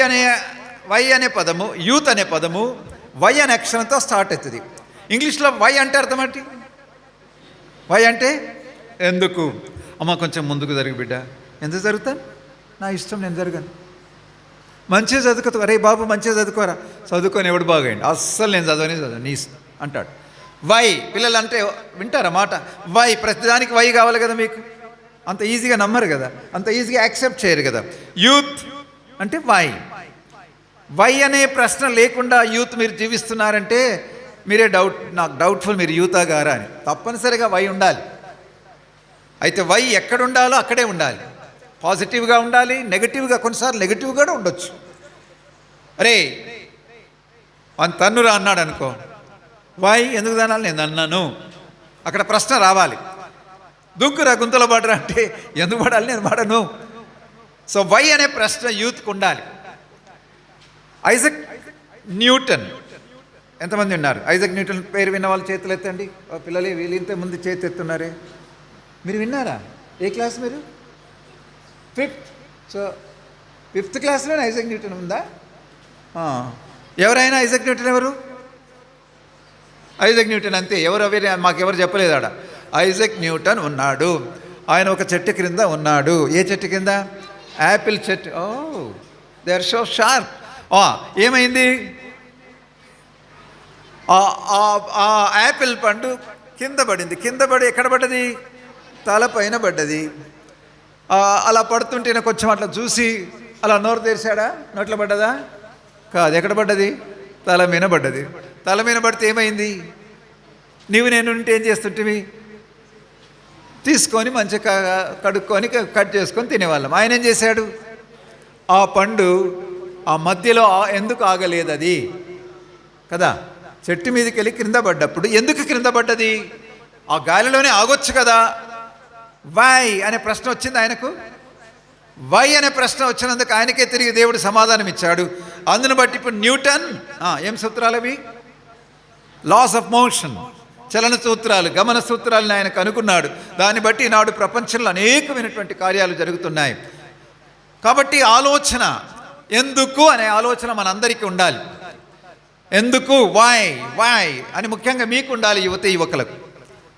అనే పదము, యూత్ అనే పదము వై అనే అక్షరంతో స్టార్ట్ అవుతుంది. ఇంగ్లీష్లో వై అంటే అర్థం ఏంటి? వై అంటే ఎందుకు. అమ్మ కొంచెం ముందుకు జరుగు బిడ్డ. ఎందుకు జరుగుతాను? నా ఇష్టం, నేను జరగను. మంచిగా చదువుకో, అరే బాబు మంచిగా చదువుకోరా. చదువుకొని ఎవడు బాగండి, అస్సలు నేను చదువు నీ అంటాడు. వై, పిల్లలు అంటే వింటారా మాట? వై, ప్రతిదానికి వై కావాలి కదా మీకు. అంత ఈజీగా నమ్మరు కదా, అంత ఈజీగా యాక్సెప్ట్ చేయరు కదా. యూత్ అంటే వై. వై అనే ప్రశ్న లేకుండా యూత్ మీరు జీవిస్తున్నారంటే మీరే నాకు డౌట్ఫుల్, మీరు యూతా గారా అని. తప్పనిసరిగా వై ఉండాలి. అయితే వై ఎక్కడ ఉండాలో అక్కడే ఉండాలి. పాజిటివ్గా ఉండాలి, నెగిటివ్గా, కొన్నిసార్లు నెగిటివ్ కూడా ఉండొచ్చు. అరే అని తన్నురా అన్నాడు అనుకో, వై ఎందుకు తనాలి? నేను అన్నాను. అక్కడ ప్రశ్న రావాలి. దుంకురా గుంతలో పడరా అంటే ఎందుకు పడాలి? నేను పడను. సో వై అనే ప్రశ్న యూత్కి ఉండాలి. ఐజక్ న్యూటన్, ఎంతమంది ఉన్నారు? ఐజక్ న్యూటన్ పేరు విన్న వాళ్ళు చేతులు ఎత్తండి. పిల్లలు వీళ్ళు ఇంత ముందు చేతి ఎత్తున్నారే, మీరు విన్నారా? ఏ క్లాస్ మీరు? 5th. So 5th క్లాస్లోనే Isaac Newton ఉందా? ఎవరైనా ఐజక్ న్యూటన్ ఎవరు? ఐజక్ న్యూటన్ అంతే. మాకెవరు చెప్పలేదు ఆడ. ఐజక్ న్యూటన్ ఉన్నాడు. ఆయన ఒక చెట్టు క్రింద ఉన్నాడు. ఏ చెట్టు కింద? యాపిల్ చెట్టు. They are so sharp. ఏమైంది? ఆ యాపిల్ పండు కింద పడింది. కింద పడి ఎక్కడ పడ్డది? తల పైన పడ్డది. అలా పడుతుంటే కొంచెం అట్లా చూసి అలా నోరు తెరిచాడా? నోట్లో పడ్డదా? కాదు. ఎక్కడ పడ్డది? తల మీద పడ్డది. తల మీద పడితే ఏమైంది? నీవు నేను ఉంటే ఏం చేస్తుంటివి? తీసుకొని మంచిగా కడుక్కొని కట్ చేసుకొని తినేవాళ్ళం. ఆయన ఏం చేశాడు? ఆ పండు ఆ మధ్యలో ఎందుకు ఆగలేదు అది కదా? చెట్టు మీదకి వెళ్ళి క్రింద పడ్డప్పుడు ఎందుకు క్రింద పడ్డది? ఆ గాలిలోనే ఆగొచ్చు కదా. వై అనే ప్రశ్న వచ్చింది ఆయనకు. వై అనే ప్రశ్న వచ్చినందుకు ఆయనకే తిరిగి దేవుడు సమాధానం ఇచ్చాడు. అందును బట్టి ఇప్పుడు న్యూటన్ ఏం సూత్రాలు అవి? లాస్ ఆఫ్ మోషన్, చలన సూత్రాలు, గమన సూత్రాలను ఆయన కనుక్కున్నాడు. దాన్ని బట్టి నాడు ప్రపంచంలో అనేకమైనటువంటి కార్యాలు జరుగుతున్నాయి. కాబట్టి ఆలోచన, ఎందుకు అనే ఆలోచన మనందరికీ ఉండాలి. ఎందుకు, వై అని ముఖ్యంగా మీకు ఉండాలి. యువకులకు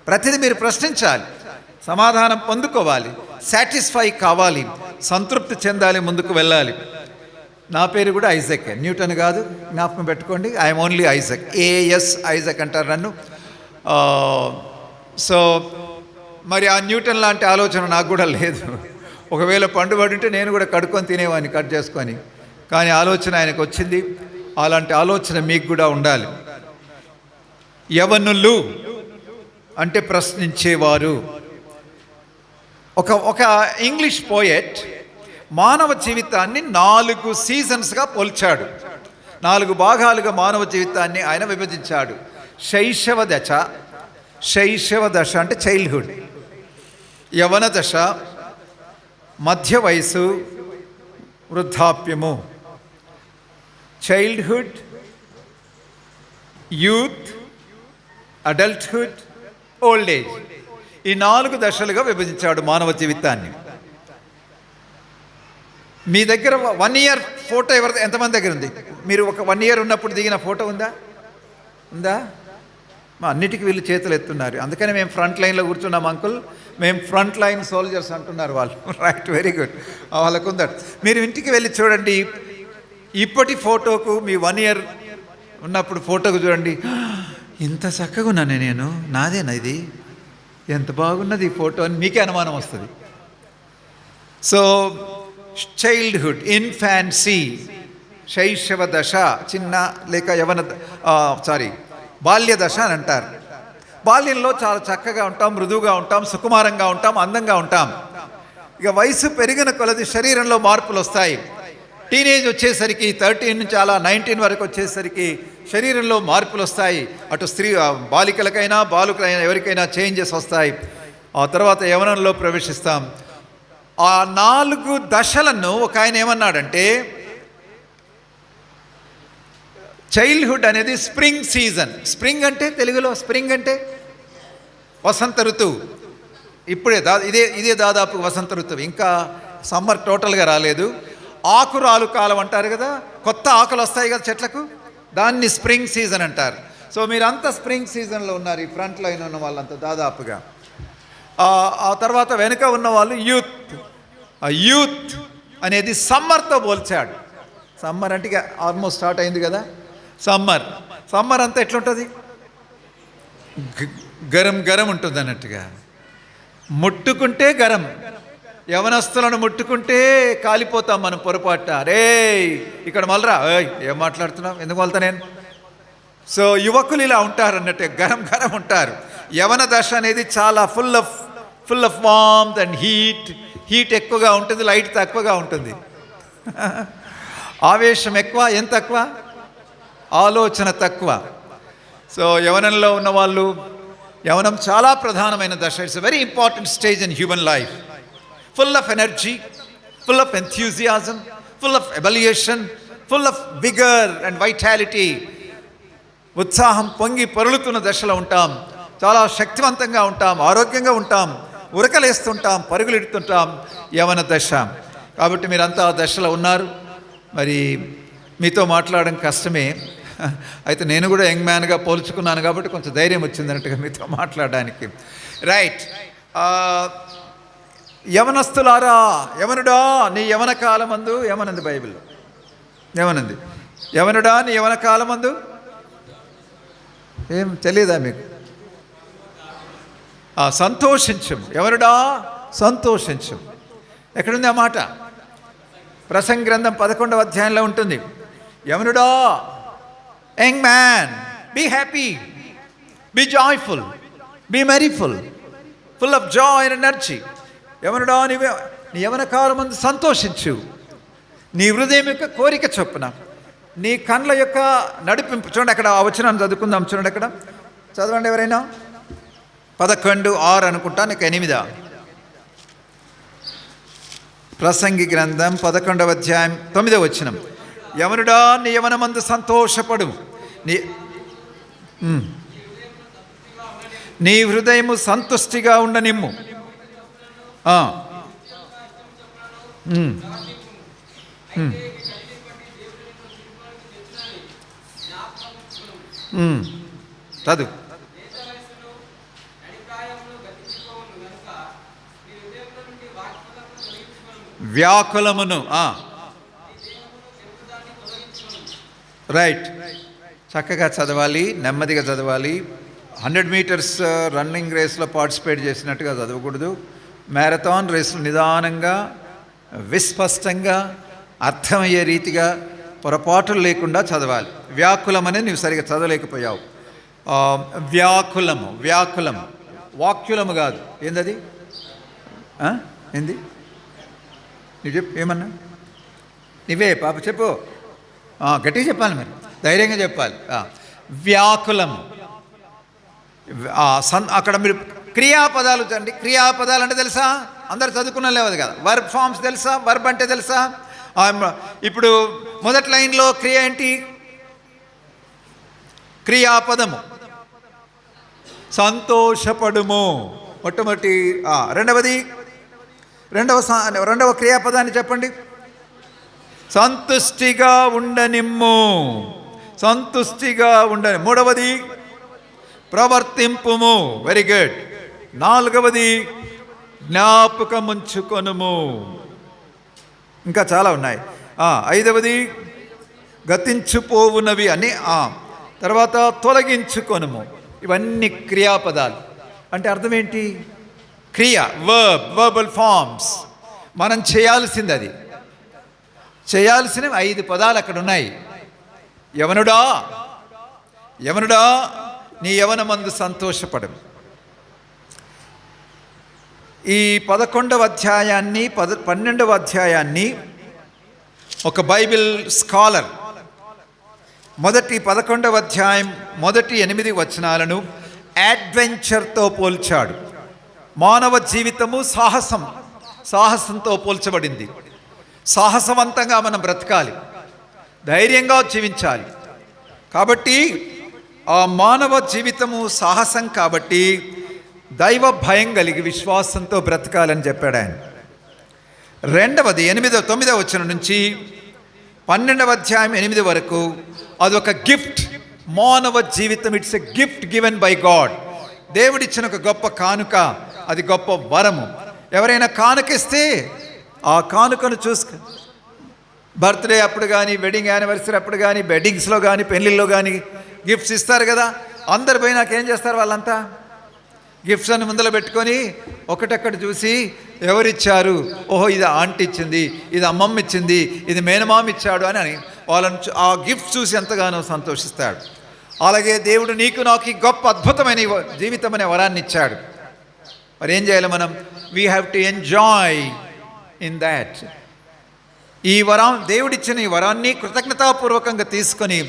ప్రతిదీ మీరు ప్రశ్నించాలి, సమాధానం పొందుకోవాలి, సాటిస్ఫై కావాలి, సంతృప్తి చెందాలి, ముందుకు వెళ్ళాలి. నా పేరు కూడా ఐజక్, న్యూటన్ కాదు, జ్ఞాపకం పెట్టుకోండి. I'm only Isaac. As Isaac అంటారు నన్ను. సో మరి ఆ న్యూటన్ లాంటి ఆలోచన నాకు కూడా లేదు. ఒకవేళ పండు పడి ఉంటే నేను కూడా కడుక్కొని తినేవాడిని, కట్ చేసుకొని. కానీ ఆలోచన ఆయనకు వచ్చింది. అలాంటి ఆలోచన మీకు కూడా ఉండాలి. యవనులు అంటే ప్రశ్నించేవారు. ఒక ఇంగ్లీష్ పోయెట్ మానవ జీవితాన్ని 4 సీజన్స్గా పోల్చాడు. 4 భాగాలుగా మానవ జీవితాన్ని ఆయన విభజించాడు. శైశవ దశ అంటే చైల్డ్హుడ్, యవన దశ, మధ్య వయసు, వృద్ధాప్యము. Childhood, youth, adulthood, old age. ఈ 4 దశలుగా విభజించాడు మానవ జీవితాన్ని. మీ దగ్గర 1 year ఫోటో ఎంతమంది దగ్గర ఉంది? మీరు ఒక 1 year ఉన్నప్పుడు దిగిన ఫోటో ఉందా? అన్నిటికీ వీళ్ళు చేతులు ఎత్తున్నారు. అందుకని మేము ఫ్రంట్ లైన్లో కూర్చున్నాం అంకుల్, మేము ఫ్రంట్ లైన్ సోల్జర్స్ అంటున్నారు వాళ్ళు. Right, very good. వాళ్ళకు ఉందట. మీరు ఇంటికి వెళ్ళి చూడండి, ఇప్పటి ఫోటోకు మీ 1 year ఉన్నప్పుడు ఫోటోకు చూడండి. ఇంత చక్కగా ఉన్నాను నేను, నాదేనా ఇది, ఎంత బాగున్నది ఈ ఫోటో అని మీకే అనుమానం వస్తుంది. సో చైల్డ్హుడ్, ఇన్ఫాన్సీ, శైశవ దశ, చిన్న లేక బాల్య దశ అని అంటారు. బాల్యంలో చాలా చక్కగా ఉంటాం, మృదువుగా ఉంటాం, సుకుమారంగా ఉంటాం, అందంగా ఉంటాం. ఇక వయసు పెరిగిన కొలది శరీరంలో మార్పులు వస్తాయి. టీనేజ్ వచ్చేసరికి 13 నుంచి అలా 19 వరకు వచ్చేసరికి శరీరంలో మార్పులు వస్తాయి. అటు బాలికలకైనా బాలుకలైనా ఎవరికైనా చేంజెస్ వస్తాయి. ఆ తర్వాత యవ్వనంలో ప్రవేశిస్తాం. ఆ 4 దశలను ఒక ఆయన ఏమన్నాడంటే, చైల్డ్హుడ్ అనేది స్ప్రింగ్ సీజన్. స్ప్రింగ్ అంటే తెలుగులో స్ప్రింగ్ అంటే వసంత ఋతువు. ఇప్పుడే ఇదే దాదాపు వసంత ఋతువు, ఇంకా సమ్మర్ టోటల్గా రాలేదు. ఆకురాలు కాలం అంటారు కదా, కొత్త ఆకులు వస్తాయి కదా చెట్లకు, దాన్ని స్ప్రింగ్ సీజన్ అంటారు. సో మీరంతా స్ప్రింగ్ సీజన్లో ఉన్నారు, ఈ ఫ్రంట్ లైన్ ఉన్న వాళ్ళంతా దాదాపుగా. ఆ తర్వాత వెనుక ఉన్న వాళ్ళు యూత్. ఆ యూత్ అనేది సమ్మర్తో పోల్చాడు. సమ్మర్ అంటే ఆల్మోస్ట్ స్టార్ట్ అయింది కదా. సమ్మర్ అంతా ఎట్లుంటుంది, గరం గరం ఉంటుంది అన్నట్టుగా. ముట్టుకుంటే గరం. యవనస్తులను ముట్టుకుంటే కాలిపోతాం మనం పొరపాటున. రే ఇక్కడ మళ్ళరా, ఏం మాట్లాడుతున్నాం, ఎందుకు వెళ్తా నేను. సో యువకులు ఇలా ఉంటారు అన్నట్టు, గరం గరం ఉంటారు. యవన దశ అనేది చాలా full of warmth and heat ఎక్కువగా ఉంటుంది, లైట్ తక్కువగా ఉంటుంది. ఆవేశం ఎక్కువ, ఏం తక్కువ, ఆలోచన తక్కువ. సో యవనంలో ఉన్న వాళ్ళు, యవనం చాలా ప్రధానమైన దశ. It's a very important stage in human life. Full of energy, full of enthusiasm, full of evolution, full of vigour and vitality. ఉత్సాహం పొంగి పొరులుతున్న దశలో ఉంటాం. చాలా శక్తివంతంగా ఉంటాం, ఆరోగ్యంగా ఉంటాం, ఉరకలేస్తుంటాం, పరుగులెడుతుంటాం. యవన దశ. కాబట్టి మీరంతా ఆ దశలో ఉన్నారు. మరి మీతో మాట్లాడడం కష్టమే, అయితే నేను కూడా యంగ్ మ్యాన్గా పోల్చుకున్నాను కాబట్టి కొంచెం ధైర్యం వచ్చింది అన్నట్టుగా మీతో మాట్లాడడానికి. రైట్. యవనస్తులారా, యవనుడా నీ యవన కాలమందు, ఏమనుంది బైబిల్లో, ఏమనుంది, యవనుడా నీ యవన కాలమందు, ఏం తెలియదా మీకు? సంతోషించము, యవనుడా సంతోషించము. ఎక్కడుంది ఆ మాట? ప్రసంగి గ్రంథం 11వ అధ్యాయంలో ఉంటుంది. యవనుడా, young man, be happy, be joyful, be merciful, full of joy and energy. యవనుడా నీ యవన కాలమందు సంతోషించు, నీ హృదయం యొక్క కోరిక చొప్పున, నీ కండ్ల యొక్క నడిపింపు. చూడండి అక్కడ ఆ వచనాన్ని చదువుకుందాం. చూడండి అక్కడ చదవండి ఎవరైనా. 11:6 అనుకుంటా, నీకు 8. ప్రసంగి గ్రంథం 11వ అధ్యాయం 9వ వచనం. యవనుడా నీ యవనమందు సంతోషపడు, నీ హృదయము సంతుష్టిగా ఉండనిమ్ము. చదువు. వ్యాకులమును. రైట్. చక్కగా చదవాలి, నెమ్మదిగా చదవాలి. 100 మీటర్స్ రన్నింగ్ రేస్లో పార్టిసిపేట్ చేసినట్టుగా చదవకూడదు. మ్యారథాన్ రేసులు నిదానంగా, విస్పష్టంగా, అర్థమయ్యే రీతిగా, పొరపాటులు లేకుండా చదవాలి. వ్యాకులమని నువ్వు సరిగా చదవలేకపోయావు. వ్యాకులము వాక్యులము కాదు. ఏందది? ఏంది? నువ్వు చెప్పు, ఏమన్నా నువ్వే పాప చెప్పు. గట్టిగా చెప్పాలి, మరి ధైర్యంగా చెప్పాలి. వ్యాకులము. అక్కడ మీరు క్రియాపదాలు చండి. క్రియాపదాలు అంటే తెలుసా? అందరు చదువుకున్న లేవదు కదా. వర్బ్ ఫామ్స్ తెలుసా? వర్బ్ అంటే తెలుసా? ఇప్పుడు మొదటి లైన్లో క్రియ ఏంటి? క్రియాపదము సంతోషపడుము మొట్టమొదటి. రెండవ క్రియాపదాన్ని చెప్పండి. సంతుష్టిగా ఉండనిమ్ము. సంతుష్టిగా ఉండని. మూడవది ప్రవర్తింపుము. Very good. నాలుగవది జ్ఞాపకముంచుకొనుము. ఇంకా చాలా ఉన్నాయి. ఐదవది గతించుపోవునవి అని. తర్వాత తొలగించుకొనుము. ఇవన్నీ క్రియాపదాలు. అంటే అర్థం ఏంటి? క్రియ, వర్బల్ ఫార్మ్స్. మనం చేయాల్సింది అది. చేయాల్సినవి 5 పదాలు అక్కడ ఉన్నాయి. యవనుడా, యవనుడా నీ యవనమందు సంతోషపడు. ఈ 11వ అధ్యాయాన్ని 12వ అధ్యాయాన్ని ఒక బైబిల్ స్కాలర్ మొదటి 11వ అధ్యాయం మొదటి 8 వచనాలను అడ్వెంచర్తో పోల్చాడు. మానవ జీవితము సాహసం, సాహసంతో పోల్చబడింది. సాహసవంతంగా మనం బ్రతకాలి, ధైర్యంగా జీవించాలి. కాబట్టి ఆ మానవ జీవితము సాహసం కాబట్టి దైవ భయం కలిగి విశ్వాసంతో బ్రతకాలని చెప్పాడు ఆయన. రెండవది 9వ వచనం నుంచి 12వ అధ్యాయం 8 వరకు అదొక గిఫ్ట్. మానవ జీవితం it's a gift given by God. దేవుడిచ్చిన ఒక గొప్ప కానుక, అది గొప్ప వరము. ఎవరైనా కానుకిస్తే ఆ కానుకను చూసుకు బర్త్డే అప్పుడు కానీ, వెడ్డింగ్ యానివర్సరీ అప్పుడు కానీ, వెడ్డింగ్స్లో కానీ, పెళ్ళిళ్ళలో కానీ గిఫ్ట్స్ ఇస్తారు కదా. అందరు పోయి నాకేం చేస్తారు, వాళ్ళంతా గిఫ్ట్స్ అని ముందర పెట్టుకొని ఒకటక్కడ చూసి ఎవరిచ్చారు, ఓహో ఇది ఆంటీ ఇచ్చింది, ఇది అమ్మమ్మ ఇచ్చింది, ఇది మేనమామ ఇచ్చాడు అని వాళ్ళని ఆ గిఫ్ట్ చూసి ఎంతగానో సంతోషిస్తాడు. అలాగే దేవుడు నీకు నాకు ఈ గొప్ప అద్భుతమైన జీవితం అనే వరాన్ని ఇచ్చాడు. మరి ఏం చేయాలి మనం? We have to enjoy in that. ఈ వరం, దేవుడిచ్చిన ఈ వరాన్ని కృతజ్ఞతాపూర్వకంగా తీసుకొని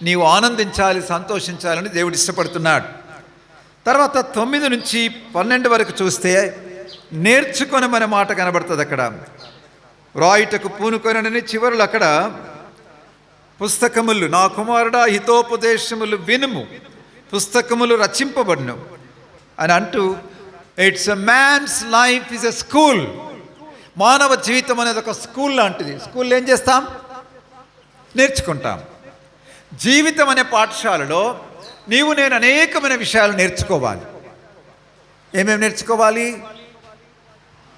నీవు ఆనందించాలి, సంతోషించాలని దేవుడు ఇష్టపడుతున్నాడు. తర్వాత 9 నుంచి 12 వరకు చూస్తే నేర్చుకొనమనే మాట కనబడుతుంది. అక్కడ వ్రాయుటకు పూనుకొనని చివరులు అక్కడ పుస్తకములు, నా కుమారుడా హితోపదేశములు వినుము, పుస్తకములు రచింపబడును అని అంటూ, it's a man's life is a school. మానవ జీవితం అనేది ఒక స్కూల్ లాంటిది. స్కూల్లో ఏం చేస్తాం? నేర్చుకుంటాం. జీవితం అనే పాఠశాలలో నీవు నేను అనేకమైన విషయాలు నేర్చుకోవాలి. ఏమేమి నేర్చుకోవాలి?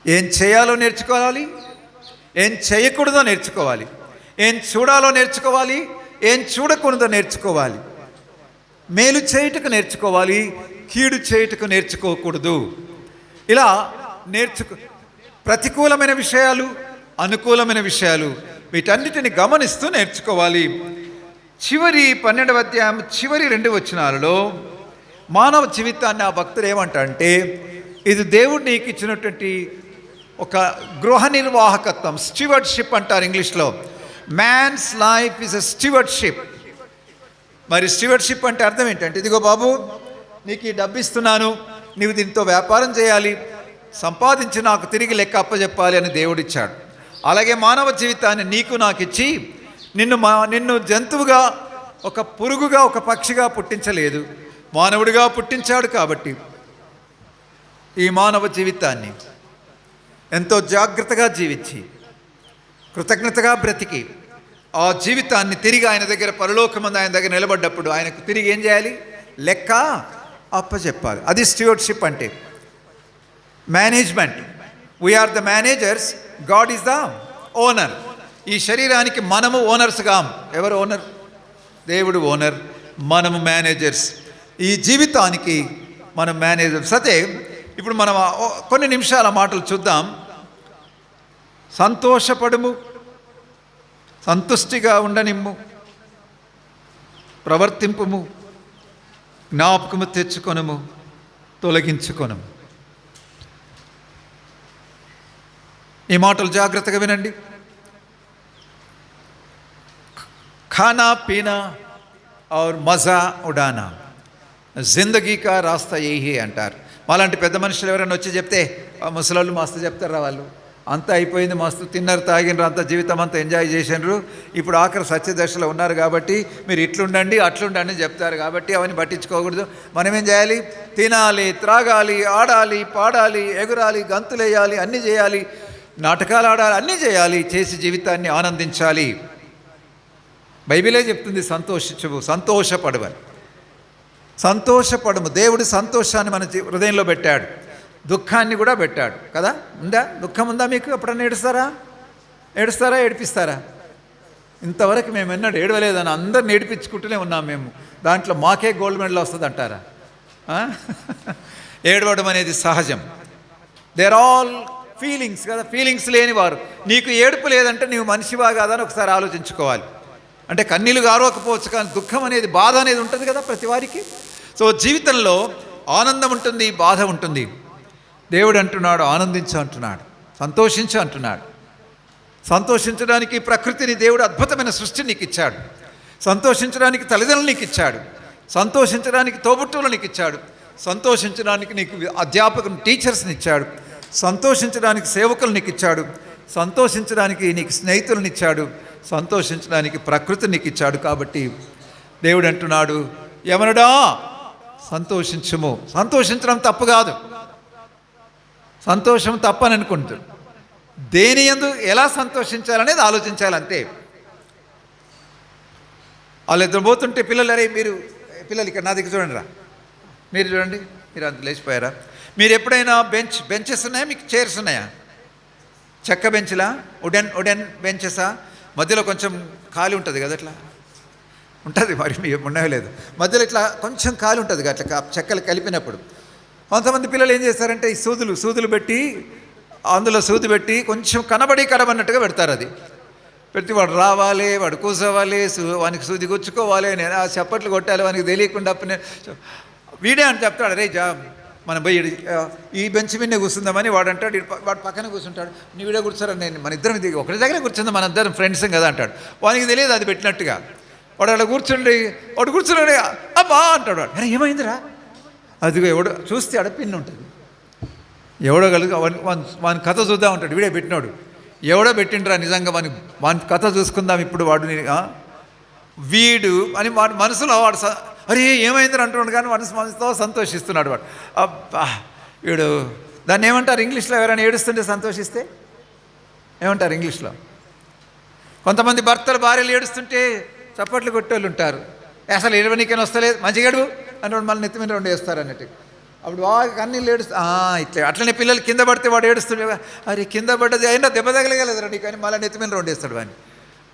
ఏం చేయాలో నేర్చుకోవాలి, ఏం చేయకూడదో నేర్చుకోవాలి, ఏం చూడాలో నేర్చుకోవాలి, ఏం చూడకూడదో నేర్చుకోవాలి, మేలు చేయుటకు నేర్చుకోవాలి, కీడు చేయుటకు నేర్చుకోకూడదు. ఇలా ప్రతికూలమైన విషయాలు, అనుకూలమైన విషయాలు, వీటన్నిటిని గమనిస్తూ నేర్చుకోవాలి. చివరి 12వ అధ్యాయం చివరి 2 వచనాలలో మానవ జీవితాన్ని ఆ భక్తుడు ఏమంటాడంటే, ఇది దేవుడు నీకు ఇచ్చినటువంటి ఒక గృహ నిర్వాహకత్వం, స్టీవర్డ్షిప్ అంటారు ఇంగ్లీష్లో. Man's life is a stewardship. మరి స్టీవర్డ్షిప్ అంటే అర్థం ఏంటంటే, ఇదిగో బాబు నీకు ఈ డబ్బు ఇస్తున్నాను, నీవు దీంతో వ్యాపారం చేయాలి, సంపాదించి నాకు తిరిగి లెక్క అప్పచెప్పాలి అని దేవుడిచ్చాడు. అలాగే మానవ జీవితాన్ని నీకు నాకు ఇచ్చి నిన్ను జంతువుగా, ఒక పురుగుగా, ఒక పక్షిగా పుట్టించలేదు, మానవుడిగా పుట్టించాడు. కాబట్టి ఈ మానవ జీవితాన్ని ఎంతో జాగ్రత్తగా జీవించి కృతజ్ఞతగా బ్రతికి ఆ జీవితాన్ని తిరిగి ఆయన దగ్గర, పరలోకమందు ఆయన దగ్గర నిలబడ్డప్పుడు ఆయనకు తిరిగి ఏం చేయాలి? లెక్క అప్పచెప్పాలి. అది స్టీవర్డ్షిప్ అంటే. Management, we are the managers, God is the owner. ఈ శరీరానికి మనము ఓనర్స్గా. ఎవరు ఓనర్? దేవుడు ఓనర్, మనము మేనేజర్స్. ఈ జీవితానికి మనం మేనేజర్స్. అయితే ఇప్పుడు మనం కొన్ని నిమిషాల మాటలు చూద్దాం. సంతోషపడుము, సంతుష్టిగా ఉండనిమ్ము, ప్రవర్తింపుము, జ్ఞాపకము తెచ్చుకొనుము, తొలగించుకొనుము. ఈ మాటలు జాగ్రత్తగా వినండి. खाना पीना और मज़ा उड़ाना జిందగీ కా రాస్తా యహీ అంటారు. అలాంటి పెద్ద మనుషులు ఎవరైనా వచ్చి చెప్తే, ముసలోళ్ళు మస్తు చెప్తారా, వాళ్ళు అంతా అయిపోయింది, మస్తు తిన్నారు, తాగినరు, అంత జీవితం అంతా ఎంజాయ్ చేసినారు, ఇప్పుడు ఆఖరి సత్యదశలో ఉన్నారు కాబట్టి మీరు ఇట్లుండండి అట్లుండండి అని చెప్తారు. కాబట్టి అవన్నీ పట్టించుకోకూడదు. మనం ఏం చేయాలి? తినాలి, త్రాగాలి, ఆడాలి, పాడాలి, ఎగురాలి, గంతులేయాలి, అన్నీ చేయాలి, నాటకాలు ఆడాలి, అన్నీ చేయాలి, చేసి జీవితాన్ని ఆనందించాలి. బైబిలే చెప్తుంది సంతోషించవు, సంతోషపడవని. సంతోషపడము. దేవుడు సంతోషాన్ని మన హృదయంలో పెట్టాడు, దుఃఖాన్ని కూడా పెట్టాడు కదా. ఉందా? దుఃఖం ఉందా మీకు? ఎప్పుడన్నా ఏడుస్తారా? ఏడిపిస్తారా? ఇంతవరకు మేము ఎన్నడూ ఏడవలేదని అందరిని ఏడిపించుకుంటూనే ఉన్నాం మేము. దాంట్లో మాకే గోల్డ్ మెడల్ వస్తుంది అంటారా? ఏడవడం అనేది సహజం. దేర్ ఆల్ ఫీలింగ్స్ కదా. ఫీలింగ్స్ లేనివారు, నీకు ఏడుపు లేదంటే నీవు మనిషివా కాదని ఒకసారి ఆలోచించుకోవాలి. అంటే కన్నీళ్ళు గారవకపోవచ్చు, కానీ దుఃఖం అనేది, బాధ అనేది ఉంటుంది కదా ప్రతి వారికి. సో జీవితంలో ఆనందం ఉంటుంది, బాధ ఉంటుంది. దేవుడు అంటున్నాడు ఆనందించు అంటున్నాడు, సంతోషించు అంటున్నాడు. సంతోషించడానికి ప్రకృతిని దేవుడు అద్భుతమైన సృష్టిని నీకు ఇచ్చాడు. సంతోషించడానికి తల్లిదండ్రులు నీకు ఇచ్చాడు. సంతోషించడానికి తోబుట్టువులు నీకు ఇచ్చాడు. సంతోషించడానికి నీకు అధ్యాపకులు, టీచర్స్ని ఇచ్చాడు. సంతోషించడానికి సేవకులు నీకు ఇచ్చాడు, సంతోషించడానికి నీకు స్నేహితులను ఇచ్చాడు, సంతోషించడానికి ప్రకృతి నీకు ఇచ్చాడు. కాబట్టి దేవుడు అంటున్నాడు, యవనుడా సంతోషించుము. సంతోషించడం తప్పు కాదు, సంతోషం తప్పని అనుకుంటాడు. దేని యందు ఎలా సంతోషించాలనేది ఆలోచించాలి అంతే. వాళ్ళు ఇద్దరు పోతుంటే పిల్లలు, అరే మీరు పిల్లలు ఇక్కడ నా దగ్గర చూడండి రా, మీరు చూడండి, మీరు అంత లేచిపోయారా? మీరు ఎప్పుడైనా బెంచెస్ ఉన్నాయా, మీకు చైర్స్ ఉన్నాయా? చెక్క బెంచ్లా, ఉడెన్ బెంచెసా? మధ్యలో కొంచెం ఖాళీ ఉంటుంది కదా, అట్లా ఉంటుంది. మరి మీ ఉండவே లేదు, మధ్యలో ఇట్లా కొంచెం ఖాళీ ఉంటుంది అట్లా చెక్కలు కలిపినప్పుడు. కొంతమంది పిల్లలు ఏం చేస్తారంటే ఈ సూదులు పెట్టి, అందులో సూది పెట్టి కొంచెం కనబడినట్టుగా పెడతారు. అది పెట్టి వాడు రావాలి, వాడు కూర్చోవాలి, వానికి సూది గుచ్చుకోవాలి, నేను ఆ చప్పట్లు కొట్టాలి, వానికి తెలియకుండా వీడే అని చెప్తాడు, అరే మనం పోయి ఈ బెంచ్ మీద కూర్చుందామని వాడు అంటాడు, వాడు పక్కన కూర్చుంటాడు, నీ వీడే కూర్చోరా, నేను మన ఇద్దరం ఒకటి దగ్గర కూర్చుందాం, మన ఇద్దరం ఫ్రెండ్స్ కదా అంటాడు. వానికి తెలియదు అది పెట్టినట్టుగా. వాడు అలా వాడు కూర్చున్నాడు, అబ్బా అంటాడు. వాడు అరే ఏమైందిరా? అదిగో ఎవడో చూస్తే ఆడ పిన్ ఉంటుంది, ఎవడో వాని కథ చూద్దాం ఉంటాడు. వీడే పెట్టినాడు, ఎవడో పెట్టిండ్రా నిజంగా, వాని కథ చూసుకుందాం ఇప్పుడు. వాడు వీడు అని వాడు మనసులో వాడు అరే ఏమైందని అంటున్నాడు, కానీ మనసుతో సంతోషిస్తున్నాడు వాడు. అబ్బా వీడు దాన్ని ఏమంటారు ఇంగ్లీష్లో? ఎవరైనా ఏడుస్తుంటే సంతోషిస్తే ఏమంటారు ఇంగ్లీష్లో? కొంతమంది భర్తలు భార్యలు ఏడుస్తుంటే చప్పట్లు కొట్టేళ్ళు ఉంటారు. అసలు ఏడవనీకైనా వస్తలేదు, మంచిగా ఏడువు అని మళ్ళీ నెత్తి మీద 2 వేస్తారు అన్నట్టు. అప్పుడు బాగా కన్నీళ్ళు ఏడుస్తా ఇట్లా. అట్లనే పిల్లలు కింద పడితే వాడు ఏడుస్తుండే, అరే కింద పడ్డది అయినా దెబ్బ తగలగలదురా నీకు అని మళ్ళీ నెత్తి మీద 2 వేస్తాడు వాడిని.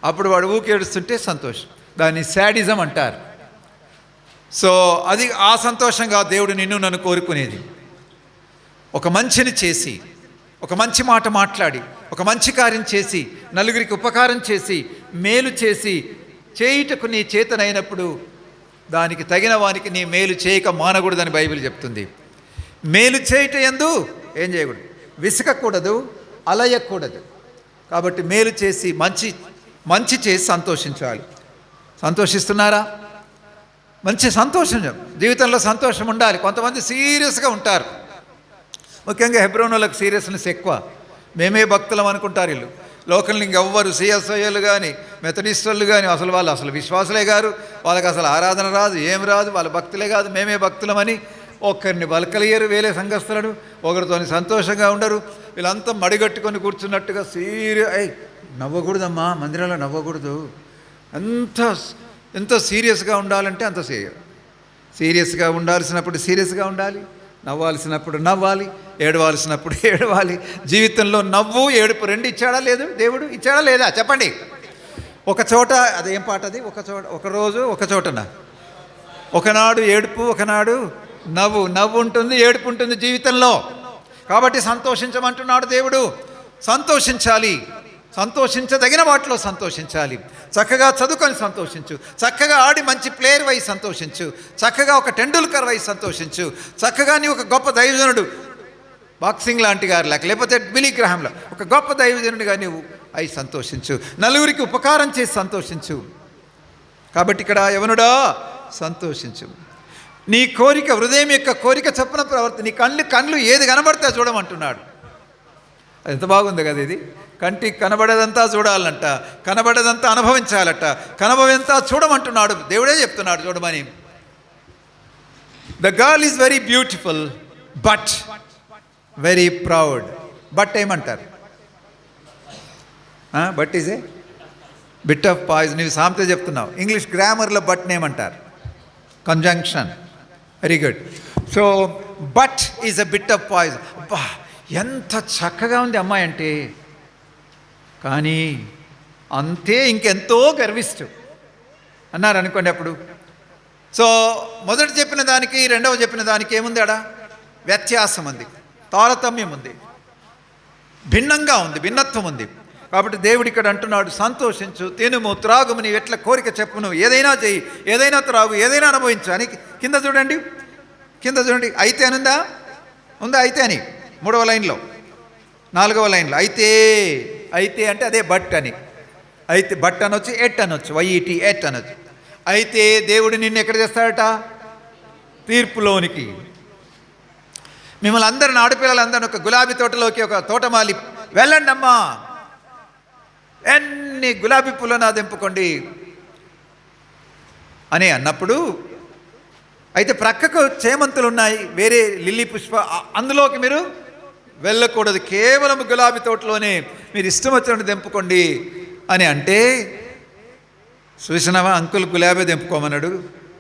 అప్పుడు వాడు ఊకి ఏడుస్తుంటే సంతోషం. దాన్ని శాడిజం అంటారు. సో అది ఆ సంతోషంగా దేవుడు నిన్ను నన్ను కోరుకునేది. ఒక మంచిని చేసి, ఒక మంచి మాట మాట్లాడి, ఒక మంచి కార్యం చేసి, నలుగురికి ఉపకారం చేసి, మేలు చేసి, చేయుటకు నీ చేతనైనప్పుడు దానికి తగిన వానికి నీ మేలు చేయక మానకూడదని బైబిల్ చెప్తుంది. మేలు చేయుట యందు ఏం చేయకూడదు, విసుకకూడదు, అలయకూడదు. కాబట్టి మేలు చేసి మంచి చేసి సంతోషించాలి. సంతోషిస్తున్నారా? మంచి సంతోషం, జీవితంలో సంతోషం ఉండాలి. కొంతమంది సీరియస్గా ఉంటారు, ముఖ్యంగా హెబ్రోనులకు సీరియస్నెస్ ఎక్కువ. మేమే భక్తులం అనుకుంటారు వీళ్ళు. లోకల్ని ఇంకెవ్వరు సిఎస్ఐలు కానీ మెథడిస్టులు కానీ వాళ్ళు విశ్వాసులే గారు, వాళ్ళకి అసలు ఆరాధన రాదు, ఏం రాదు, వాళ్ళ భక్తులే కాదు, మేమే భక్తులమని ఒక్కరిని బలకలియరు, వేలే సంఘస్థులను ఒకరితో సంతోషంగా ఉండరు. వీళ్ళంతా మడిగట్టుకొని కూర్చున్నట్టుగా నవ్వకూడదమ్మా, మందిరంలో నవ్వకూడదు, ఎంత సీరియస్గా ఉండాలంటే అంత సీరియస్గా ఉండాల్సినప్పుడు సీరియస్గా ఉండాలి, నవ్వాల్సినప్పుడు నవ్వాలి, ఏడవాల్సినప్పుడు ఏడవాలి. జీవితంలో నవ్వు ఏడుపు 2 ఇచ్చాడా లేదు దేవుడు? ఇచ్చాడా లేదా చెప్పండి? ఒక చోట అదేం పాట అది? ఒకరోజు ఒక చోటన ఒకనాడు ఏడుపు, ఒకనాడు నవ్వు ఉంటుంది, ఏడుపు ఉంటుంది జీవితంలో. కాబట్టి సంతోషించమంటున్నాడు దేవుడు. సంతోషించాలి, సంతోషించదగిన వాటిలో సంతోషించాలి. చక్కగా చదువుకొని సంతోషించు, చక్కగా ఆడి మంచి ప్లేయర్ వై సంతోషించు, చక్కగా ఒక టెండూల్కర్ వై సంతోషించు, చక్కగా నీ ఒక గొప్ప దైవజనుడు బాక్సింగ్ లాంటి గారు లేకపోతే బిలీ గ్రహాంలో ఒక గొప్ప దైవజనుడిగా నీవు అయి సంతోషించు, నలుగురికి ఉపకారం చేసి సంతోషించు. కాబట్టి ఇక్కడ యవనుడా సంతోషించు. నీ కోరిక, హృదయం యొక్క కోరిక చొప్పున ప్రవర్తి. నీ కళ్ళు ఏది కనబడితే చూడమంటున్నాడు. ఎంత బాగుంది కదా ఇది. కంటికి కనబడేదంతా చూడాలంట, కనబడేదంతా అనుభవించాలట, కనబడేదంతా చూడమంటున్నాడు. దేవుడే చెప్తున్నాడు చూడమని. The girl is very beautiful but very proud. But ఏమంటారు? But is a bit of poison. నీవు సామెత చెప్తున్నావు, ఇంగ్లీష్ గ్రామర్లో బట్ని ఏమంటారు? Conjunction. Very good. So but is a bit of poison. అబ్బా ఎంత చక్కగా ఉంది అమ్మాయి అంటే, కానీ అంతే ఇంకెంతో గర్విస్తూ అన్నారు అనుకోండి అప్పుడు. సో మొదటి చెప్పిన దానికి రెండవ చెప్పిన దానికి ఏముంది? ఆడ వ్యత్యాసం ఉంది, తారతమ్యం ఉంది, భిన్నంగా ఉంది, భిన్నత్వం ఉంది. కాబట్టి దేవుడు ఇక్కడ అంటున్నాడు, సంతోషించు, తినుము, త్రాగుము, నీ ఎట్ల కోరిక చెప్పును, ఏదైనా చెయ్యి, ఏదైనా త్రాగు, ఏదైనా అనుభవించు అని. కింద చూడండి, అయితే అనుందా? ఉందా? అయితే అని 3వ లైన్లో, 4వ లైన్లో అయితే అంటే అదే బట్ అని. అయితే బట్ అనొచ్చు, ఎట్ అనొచ్చు, వైఈటి ఎట్ అనొచ్చు. అయితే దేవుడు నిన్ను ఎక్కడ చేస్తాడట? తీర్పులోనికి. మిమ్మల్ని అందరిని, ఆడపిల్లలందరిని ఒక గులాబీ తోటలోకి, ఒక తోటమాలి వెళ్ళండి అమ్మా, ఎన్ని గులాబీ పూలను దింపుకోండి అని అన్నప్పుడు, అయితే ప్రక్కకు చేమంతులు ఉన్నాయి, వేరే లిల్లీ పుష్ప, అందులోకి మీరు వెళ్ళకూడదు, కేవలం గులాబీ తోటలోనే మీరు ఇష్టం వచ్చినట్టు దింపుకోండి అని అంటే, చూసినావా అంకుల్ గులాబీ దింపుకోమన్నాడు,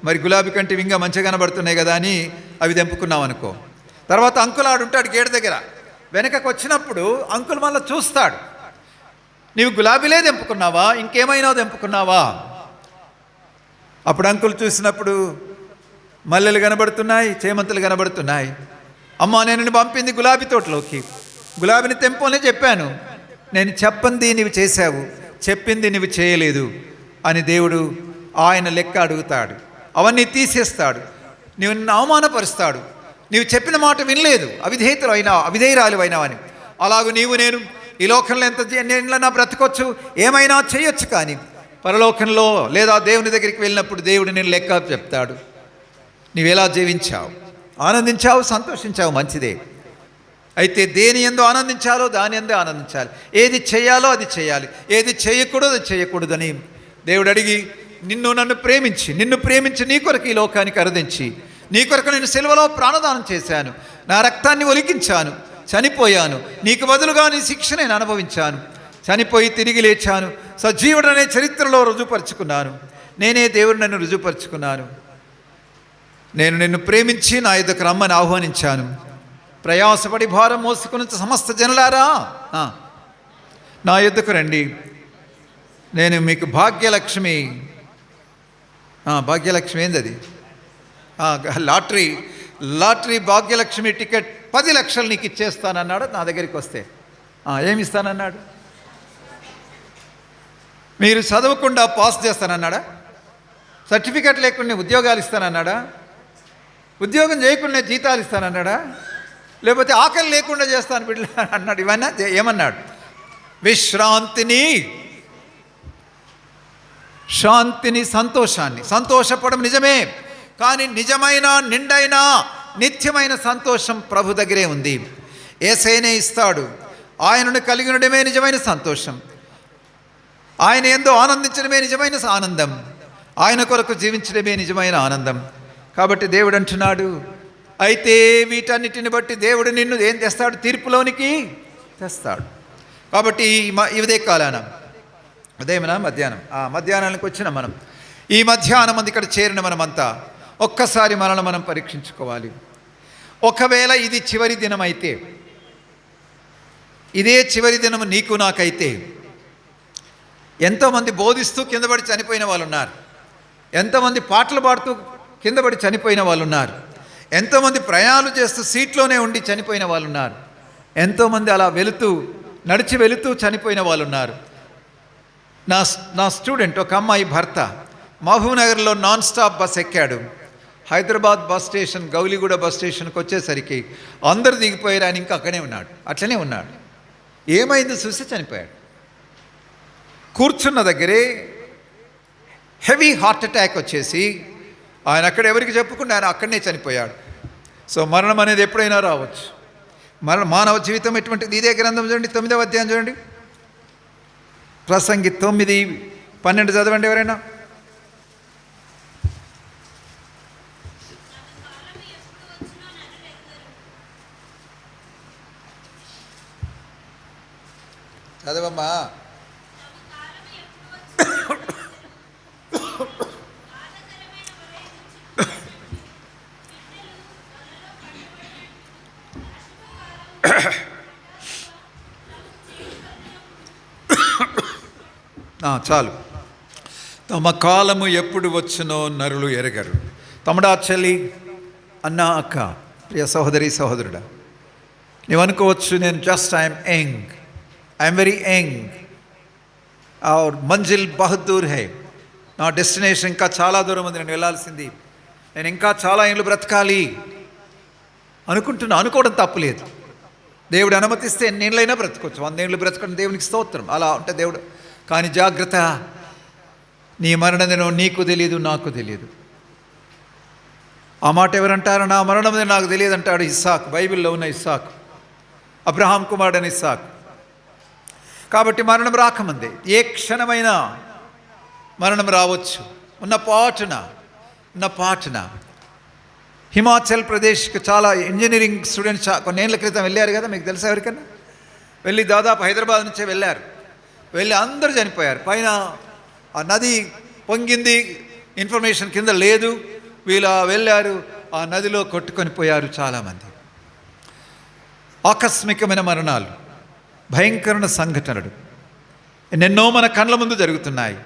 మరి గులాబీ కంటే ఇంకా మంచిగా కనబడుతున్నాయి కదా అని అవి దింపుకున్నాం అనుకో. తర్వాత అంకుల్ ఆడుంటాడు గేటు దగ్గర, వెనకకు వచ్చినప్పుడు అంకుల్ మళ్ళీ చూస్తాడు, నీవు గులాబీలే దింపుకున్నావా, ఇంకేమైనా దింపుకున్నావా? అప్పుడు అంకుల్ చూసినప్పుడు మల్లెలు కనబడుతున్నాయి, చేమంతులు కనబడుతున్నాయి. అమ్మా, నేను నిన్ను పంపింది గులాబీ తోటలోకి, గులాబీని తెంపని చెప్పాను, నేను చెప్పంది నీవు చేశావు, చెప్పింది నీవు చేయలేదు అని దేవుడు ఆయన లెక్క అడుగుతాడు. అవన్నీ తీసేస్తాడు, నీవు నిన్ను అవమానపరుస్తాడు, నీవు చెప్పిన మాట వినలేదు, అవిధేయురాలు అయినావని. అలాగూ నీవు నేను ఈ లోకంలో ఎంత నా బ్రతకొచ్చు, ఏమైనా చేయొచ్చు, కానీ పరలోకంలో లేదా దేవుని దగ్గరికి వెళ్ళినప్పుడు దేవుడు నేను లెక్క చెప్తాడు. నీవెలా జీవించావు, ఆనందించావు, సంతోషించావు, మంచిదే. అయితే దేని యందు ఆనందించాలో దాని యందే ఆనందించాలి, ఏది చేయాలో అది చేయాలి, ఏది చేయకూడదు అది చేయకూడదని దేవుడు అడిగి, నన్ను ప్రేమించి నీ కొరకు ఈ లోకానికి అరుదించి, నీ కొరకు నేను సిలువలో ప్రాణదానం చేశాను, నా రక్తాన్ని ఒలికించాను, చనిపోయాను, నీకు బదులుగా నీ శిక్ష నేను అనుభవించాను, చనిపోయి తిరిగి లేచాను, సజీవుడనే చరిత్రలో రుజువుపరుచుకున్నాను, నేనే దేవుడు నన్ను రుజువుపరుచుకున్నాను. నేను నిన్ను ప్రేమించి నా యొద్దకు రమ్మని ఆహ్వానించాను. ప్రయాసపడి భారం మోసుకుని సమస్త జనులారా నా యొద్దకు రండి, నేను మీకు భాగ్యలక్ష్మి ఏంది అది, లాటరీ భాగ్యలక్ష్మి టికెట్ 10 లక్షలు నీకు ఇచ్చేస్తానన్నాడు. నా దగ్గరికి వస్తే ఏమి ఇస్తానన్నాడు? మీరు చదవకుండా పాస్ చేస్తానన్నాడా? సర్టిఫికెట్ లేకుండా ఉద్యోగాలు ఇస్తానన్నాడా? ఉద్యోగం చేయకుండా జీతాలు ఇస్తానన్నాడా? లేకపోతే ఆకలి లేకుండా చేస్తాను బిడ్డ అన్నాడు? ఇవన్నీ ఏమన్నాడు? శాంతిని, సంతోషపడడం నిజమే, కానీ నిజమైన నిండైన నిత్యమైన సంతోషం ప్రభు దగ్గరే ఉంది. యేసయ్యనే ఇస్తాడు. ఆయనను కలిగి ఉండడమే నిజమైన సంతోషం, ఆయన యందు ఆనందించడమే నిజమైన ఆనందం, ఆయన కొరకు జీవించడమే నిజమైన ఆనందం. కాబట్టి దేవుడు అంటున్నాడు, అయితే వీటన్నిటిని బట్టి దేవుడు నిన్ను ఏం తెస్తాడు? తీర్పులోనికి తెస్తాడు. కాబట్టి ఈ ఉదయమనా మధ్యాహ్నానికి వచ్చిన మనం, ఈ మధ్యాహ్నం మంది ఇక్కడ చేరిన మనమంతా ఒక్కసారి మనల్ని మనం పరీక్షించుకోవాలి. ఒకవేళ ఇది చివరి దినం అయితే, ఇదే చివరి దినం నీకు నాకైతే, ఎంతోమంది బోధిస్తూ కిందపడి చనిపోయిన వాళ్ళు ఉన్నారు, ఎంతోమంది పాటలు పాడుతూ కిందపడి చనిపోయిన వాళ్ళు ఉన్నారు, ఎంతోమంది ప్రయాణాలు చేస్తూ సీట్లోనే ఉండి చనిపోయిన వాళ్ళు ఉన్నారు, ఎంతోమంది అలా నడిచి వెళుతూ చనిపోయిన వాళ్ళు ఉన్నారు. నా స్టూడెంట్ ఒక అమ్మాయి భర్త మహబూబ్నగర్లో నాన్ స్టాప్ బస్ ఎక్కాడు. Hyderabad bus station, Gowliguda bus స్టేషన్కి వచ్చేసరికి అందరు దిగిపోయారు, ఆయన ఇంకా అట్లనే ఉన్నాడు. ఏమైందో చూసి చనిపోయాడు. కూర్చున్న దగ్గరే హెవీ హార్ట్ అటాక్ వచ్చేసి ఆయన అక్కడ ఎవరికి చెప్పుకుండా ఆయన అక్కడనే చనిపోయాడు. సో మరణం అనేది ఎప్పుడైనా రావచ్చు. మానవ జీవితం ఎటువంటిది? ఇదే గ్రంథం చూడండి, 9వ అధ్యాయం చూడండి, ప్రసంగి 9:12 చదవండి ఎవరైనా. చదవమ్మా. చాలు. తమ కాలము ఎప్పుడు వచ్చునో నరులు ఎరగరు. తమ్ముడా, చెల్లి, అన్న, అక్క, ప్రియ సహోదరి, సహోదరుడా, నీవు అనుకోవచ్చు, నేను ఐఎమ్ వెరీ యంగ్, और మంజిల్ బహదూర్ హై, నా డెస్టినేషన్ ఇంకా చాలా దూరం ఉంది, నేను వెళ్ళాల్సింది, నేను ఇంకా చాలా ఏళ్ళు బ్రతకాలి అనుకోవడం తప్పులేదు. దేవుడు అనుమతిస్తే ఎన్నేళ్ళైనా బ్రతకొచ్చు, 100 ఏళ్ళు బ్రతకడం దేవునికి స్తోత్రం, అలా ఉంటే దేవుడు. కానీ జాగ్రత్త, నీ మరణ దినం నీకు తెలియదు, నాకు తెలియదు. ఆ మాట ఎవరంటారు? నా మరణం నాకు తెలియదు అంటాడు ఇస్సాకు, బైబిల్లో ఉన్న ఇస్సాకు, అబ్రహాం కుమారుడని ఇస్సాకు. కాబట్టి మరణం రాకముందే ఏ క్షణమైనా మరణం రావచ్చు. ఉన్న పాటున హిమాచల్ ప్రదేశ్కి చాలా ఇంజనీరింగ్ స్టూడెంట్స్ కొన్నేళ్ల క్రితం వెళ్ళారు కదా, మీకు తెలుసా ఎవరికన్నా? వెళ్ళి దాదాపు హైదరాబాద్ నుంచే వెళ్ళారు. వెళ్ళి అందరూ చనిపోయారు. పైన ఆ నది పొంగింది, ఇన్ఫర్మేషన్ కింద లేదు. వీళ్ళు వెళ్ళారు, ఆ నదిలో కొట్టుకొని పోయారు చాలామంది. ఆకస్మికమైన మరణాలు, భయంకరమైన సంఘటనలు ఎన్నెన్నో మన కళ్ళ ముందు జరుగుతున్నాయి.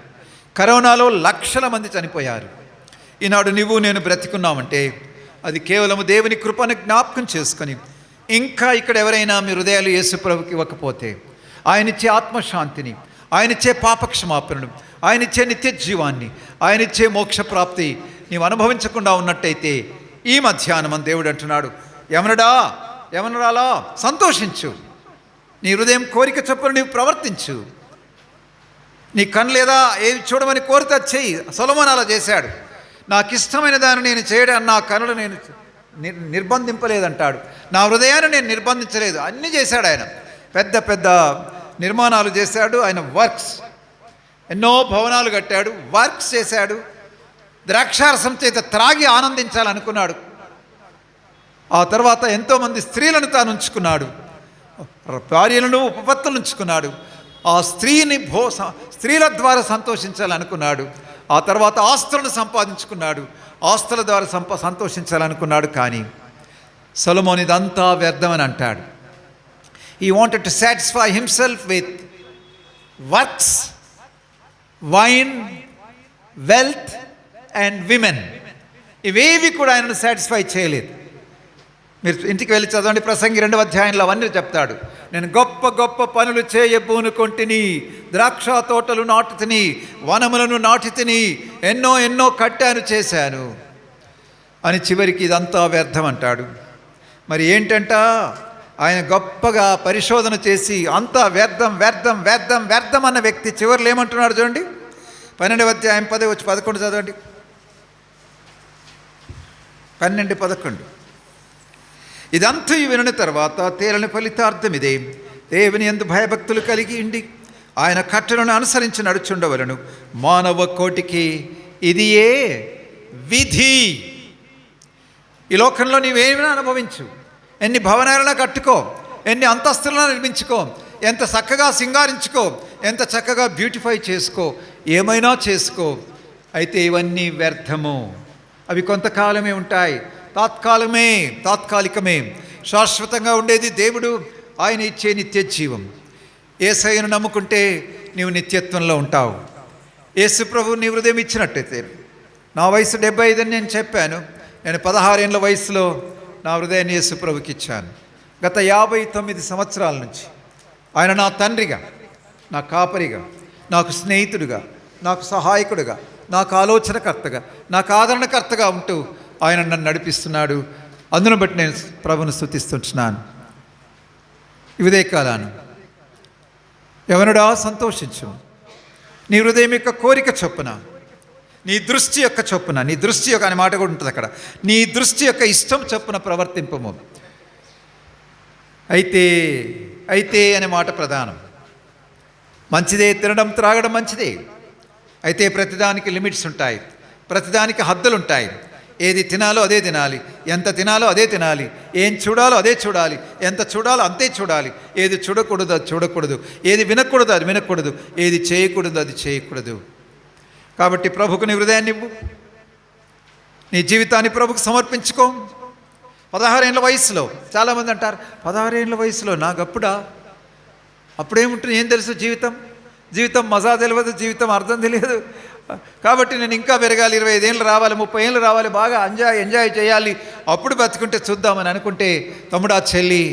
కరోనాలో లక్షల మంది చనిపోయారు. ఈనాడు నువ్వు నేను బ్రతికున్నామంటే అది కేవలం దేవుని కృపను జ్ఞాపకం చేసుకొని, ఇంకా ఇక్కడ ఎవరైనా మీ హృదయాలు యేసు ప్రభుకి ఇవ్వకపోతే, ఆయనిచ్చే ఆత్మశాంతిని, ఆయనిచ్చే పాపక్షమాపణను, ఆయనిచ్చే నిత్య జీవాన్ని, ఆయనిచ్చే మోక్ష ప్రాప్తి నీవు అనుభవించకుండా ఉన్నట్టయితే ఈ మధ్యాహ్నం దేవుడు అంటున్నాడు, యవనరాలా సంతోషించు, నీ హృదయం కోరిక చొప్పున నీవు ప్రవర్తించు. నీ కన్ను లేదా ఏది చూడమని కోరితే చెయ్యి. సొలొమోను అలా చేశాడు. నాకు ఇష్టమైన దాన్ని నేను చేయడం, నా కనులు నేను నిర్బంధింపలేదంటాడు. నా హృదయాన్ని నేను నిర్బంధించలేదు. అన్నీ చేశాడు ఆయన. పెద్ద పెద్ద నిర్మాణాలు చేశాడు ఆయన. వర్క్స్, ఎన్నో భవనాలు కట్టాడు, వర్క్స్ చేశాడు. ద్రాక్షారసం చేత త్రాగి ఆనందించాలనుకున్నాడు. ఆ తర్వాత ఎంతోమంది స్త్రీలను తాను ఉంచుకున్నాడు, భార్యలను ఉపపత్తులను ఉంచుకున్నాడు. ఆ స్త్రీల ద్వారా సంతోషించాలనుకున్నాడు. ఆ తర్వాత ఆస్తులను సంపాదించుకున్నాడు, ఆస్తుల ద్వారా సంతోషించాలనుకున్నాడు. కానీ సొలొమోను ఇదంతా వ్యర్థమని అంటాడు. He wanted to satisfy himself with works, wine, wealth and women. ఇవేవి కూడా ఆయనను సాటిస్ఫై చేయలేదు. మీరు ఇంటికి వెళ్ళి చదవండి, ప్రసంగి 2వ అధ్యాయంలో అవన్నీ చెప్తాడు. నేను గొప్ప గొప్ప పనులు చేయబూనుకొంటిని, ద్రాక్ష తోటలు నాటుతిని, వనములను నాటితిని, ఎన్నో ఎన్నో కట్టాను చేశాను అని చివరికి ఇదంతా వ్యర్థం అంటాడు. మరి ఏంటంట? ఆయన గొప్పగా పరిశోధన చేసి అంతా వ్యర్థం వ్యర్థం వ్యర్థం వ్యర్థం అన్న వ్యక్తి చివరిలో ఏమంటున్నాడు చూడండి. 12వ అధ్యాయం 10-11 చదవండి. 12-11. ఇదంతా వినిన తర్వాత తేలని ఫలితార్థం ఇదే: దేవుని యందు భయభక్తులు కలిగి ఉండి ఆయన కట్టలను అనుసరించి నడుచుండవలను. మానవ కోటికి ఇది ఏ విధి. ఈ లోకంలో నీవేమైనా అనుభవించు, ఎన్ని భవనాలైనా కట్టుకో, ఎన్ని అంతస్తులను నిర్మించుకో, ఎంత చక్కగా సింగారించుకో, ఎంత చక్కగా బ్యూటిఫై చేసుకో, ఏమైనా చేసుకో, అయితే ఇవన్నీ వ్యర్థము. అవి కొంతకాలమే ఉంటాయి, తాత్కాలికమే. శాశ్వతంగా ఉండేది దేవుడు, ఆయన ఇచ్చే నిత్య జీవం. యేసయ్యను నమ్ముకుంటే నీవు నిత్యత్వంలో ఉంటావు. యేసు ప్రభు నీ హృదయం ఇచ్చినట్టయితే, నా వయసు 75 అని నేను చెప్పాను. నేను 16 ఏళ్ళ వయసులో నా హృదయాన్ని యేసు ప్రభుకి ఇచ్చాను. గత 59 సంవత్సరాల నుంచి ఆయన నా తండ్రిగా, నా కాపరిగా, నాకు స్నేహితుడిగా, నాకు సహాయకుడిగా, నాకు ఆలోచనకర్తగా, నాకు ఆదరణకర్తగా ఉంటూ ఆయన నన్ను నడిపిస్తున్నాడు. అందును బట్టి నేను ప్రభుని స్తుతిస్తుంటున్నాను. ఇదే కాలాను యవనుడా సంతోషించు. నీ హృదయం యొక్క కోరిక చొప్పున, నీ దృష్టి యొక్క చొప్పున, నీ దృష్టి యొక్క అనే మాట కూడా ఉంటుంది అక్కడ, నీ దృష్టి యొక్క ఇష్టం చొప్పున ప్రవర్తింపము. అయితే అనే మాట ప్రధానం. మంచిదే, తినడం త్రాగడం మంచిదే. అయితే ప్రతిదానికి లిమిట్స్ ఉంటాయి, ప్రతిదానికి హద్దులు ఉంటాయి. ఏది తినాలో అదే తినాలి, ఎంత తినాలో అదే తినాలి, ఏం చూడాలో అదే చూడాలి, ఎంత చూడాలో అంతే చూడాలి. ఏది చూడకూడదు అది చూడకూడదు, ఏది వినకూడదు అది వినకూడదు, ఏది చేయకూడదు అది చేయకూడదు. కాబట్టి ప్రభుకు నీ హృదయాన్ని ఇవ్వు, నీ జీవితాన్ని ప్రభుకు సమర్పించుకో. 16 ఏళ్ళ వయసులో చాలామంది అంటారు, 16 ఏళ్ళ వయసులో అప్పుడేముంటుంది, ఏం తెలుసు జీవితం మజా తెలియదు, జీవితం అర్థం తెలియదు. కాబట్టి నేను ఇంకా పెరగాలి, 25 ఏళ్ళు రావాలి, 30 ఏళ్ళు రావాలి, బాగా ఎంజాయ్ చేయాలి, అప్పుడు బతుకుంటే చూద్దామని అనుకుంటే, తమ్ముడా చెల్లి,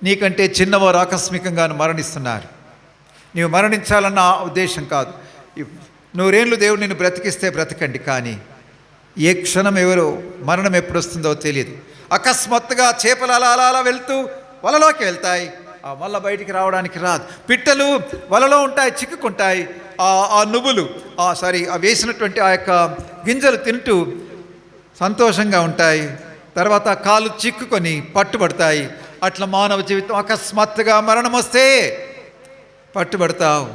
నీకంటే చిన్నవారు ఆకస్మికంగా మరణిస్తున్నారు. నీవు మరణించాలన్న ఉద్దేశం కాదు. 100 ఏళ్ళు దేవుడు నిన్ను బ్రతికిస్తే బ్రతకండి. కానీ ఏ క్షణం మరణం ఎప్పుడు వస్తుందో తెలియదు. అకస్మాత్తుగా చేపలు అలా వెళ్తూ వలలోకి వెళ్తాయి, మళ్ళీ బయటికి రావడానికి రాదు. పిట్టలు వలలో ఉంటాయి, చిక్కుకుంటాయి. ఆ నువ్వులు ఆ వేసినటువంటి ఆ యొక్క గింజలు తింటూ సంతోషంగా ఉంటాయి, తర్వాత కాలు చిక్కుకొని పట్టుబడతాయి. అట్లా మానవ జీవితం అకస్మాత్తుగా మరణం వస్తే పట్టుబడతావు.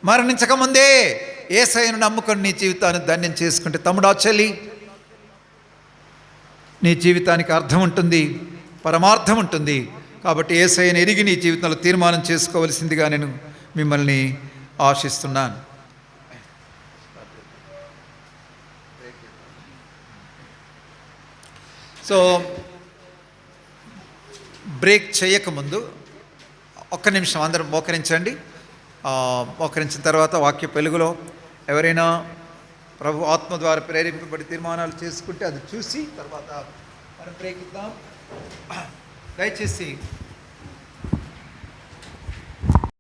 మరణించకముందే యేసయ్యను నమ్ముకొని నీ జీవితాన్ని ధన్యం చేసుకుంటే తమ్ముడా చెల్లి, నీ జీవితానికి అర్థం ఉంటుంది, పరమార్థం ఉంటుంది. కాబట్టి యేసయ్యను ఎరిగి నీ జీవితంలో తీర్మానం చేసుకోవలసిందిగా నేను మిమ్మల్ని ఆశిస్తున్నాను. సో బ్రేక్ చేయకముందు ఒక్క నిమిషం అందరం మోకరించండి. మోకరించిన తర్వాత వాక్య వెలుగులో ఎవరైనా ప్రభు ఆత్మ ద్వారా ప్రేరేపింపబడి తీర్మానాలు చేసుకుంటే అది చూసి తర్వాత మనం బ్రేక్ ఇద్దాం. దయచేసి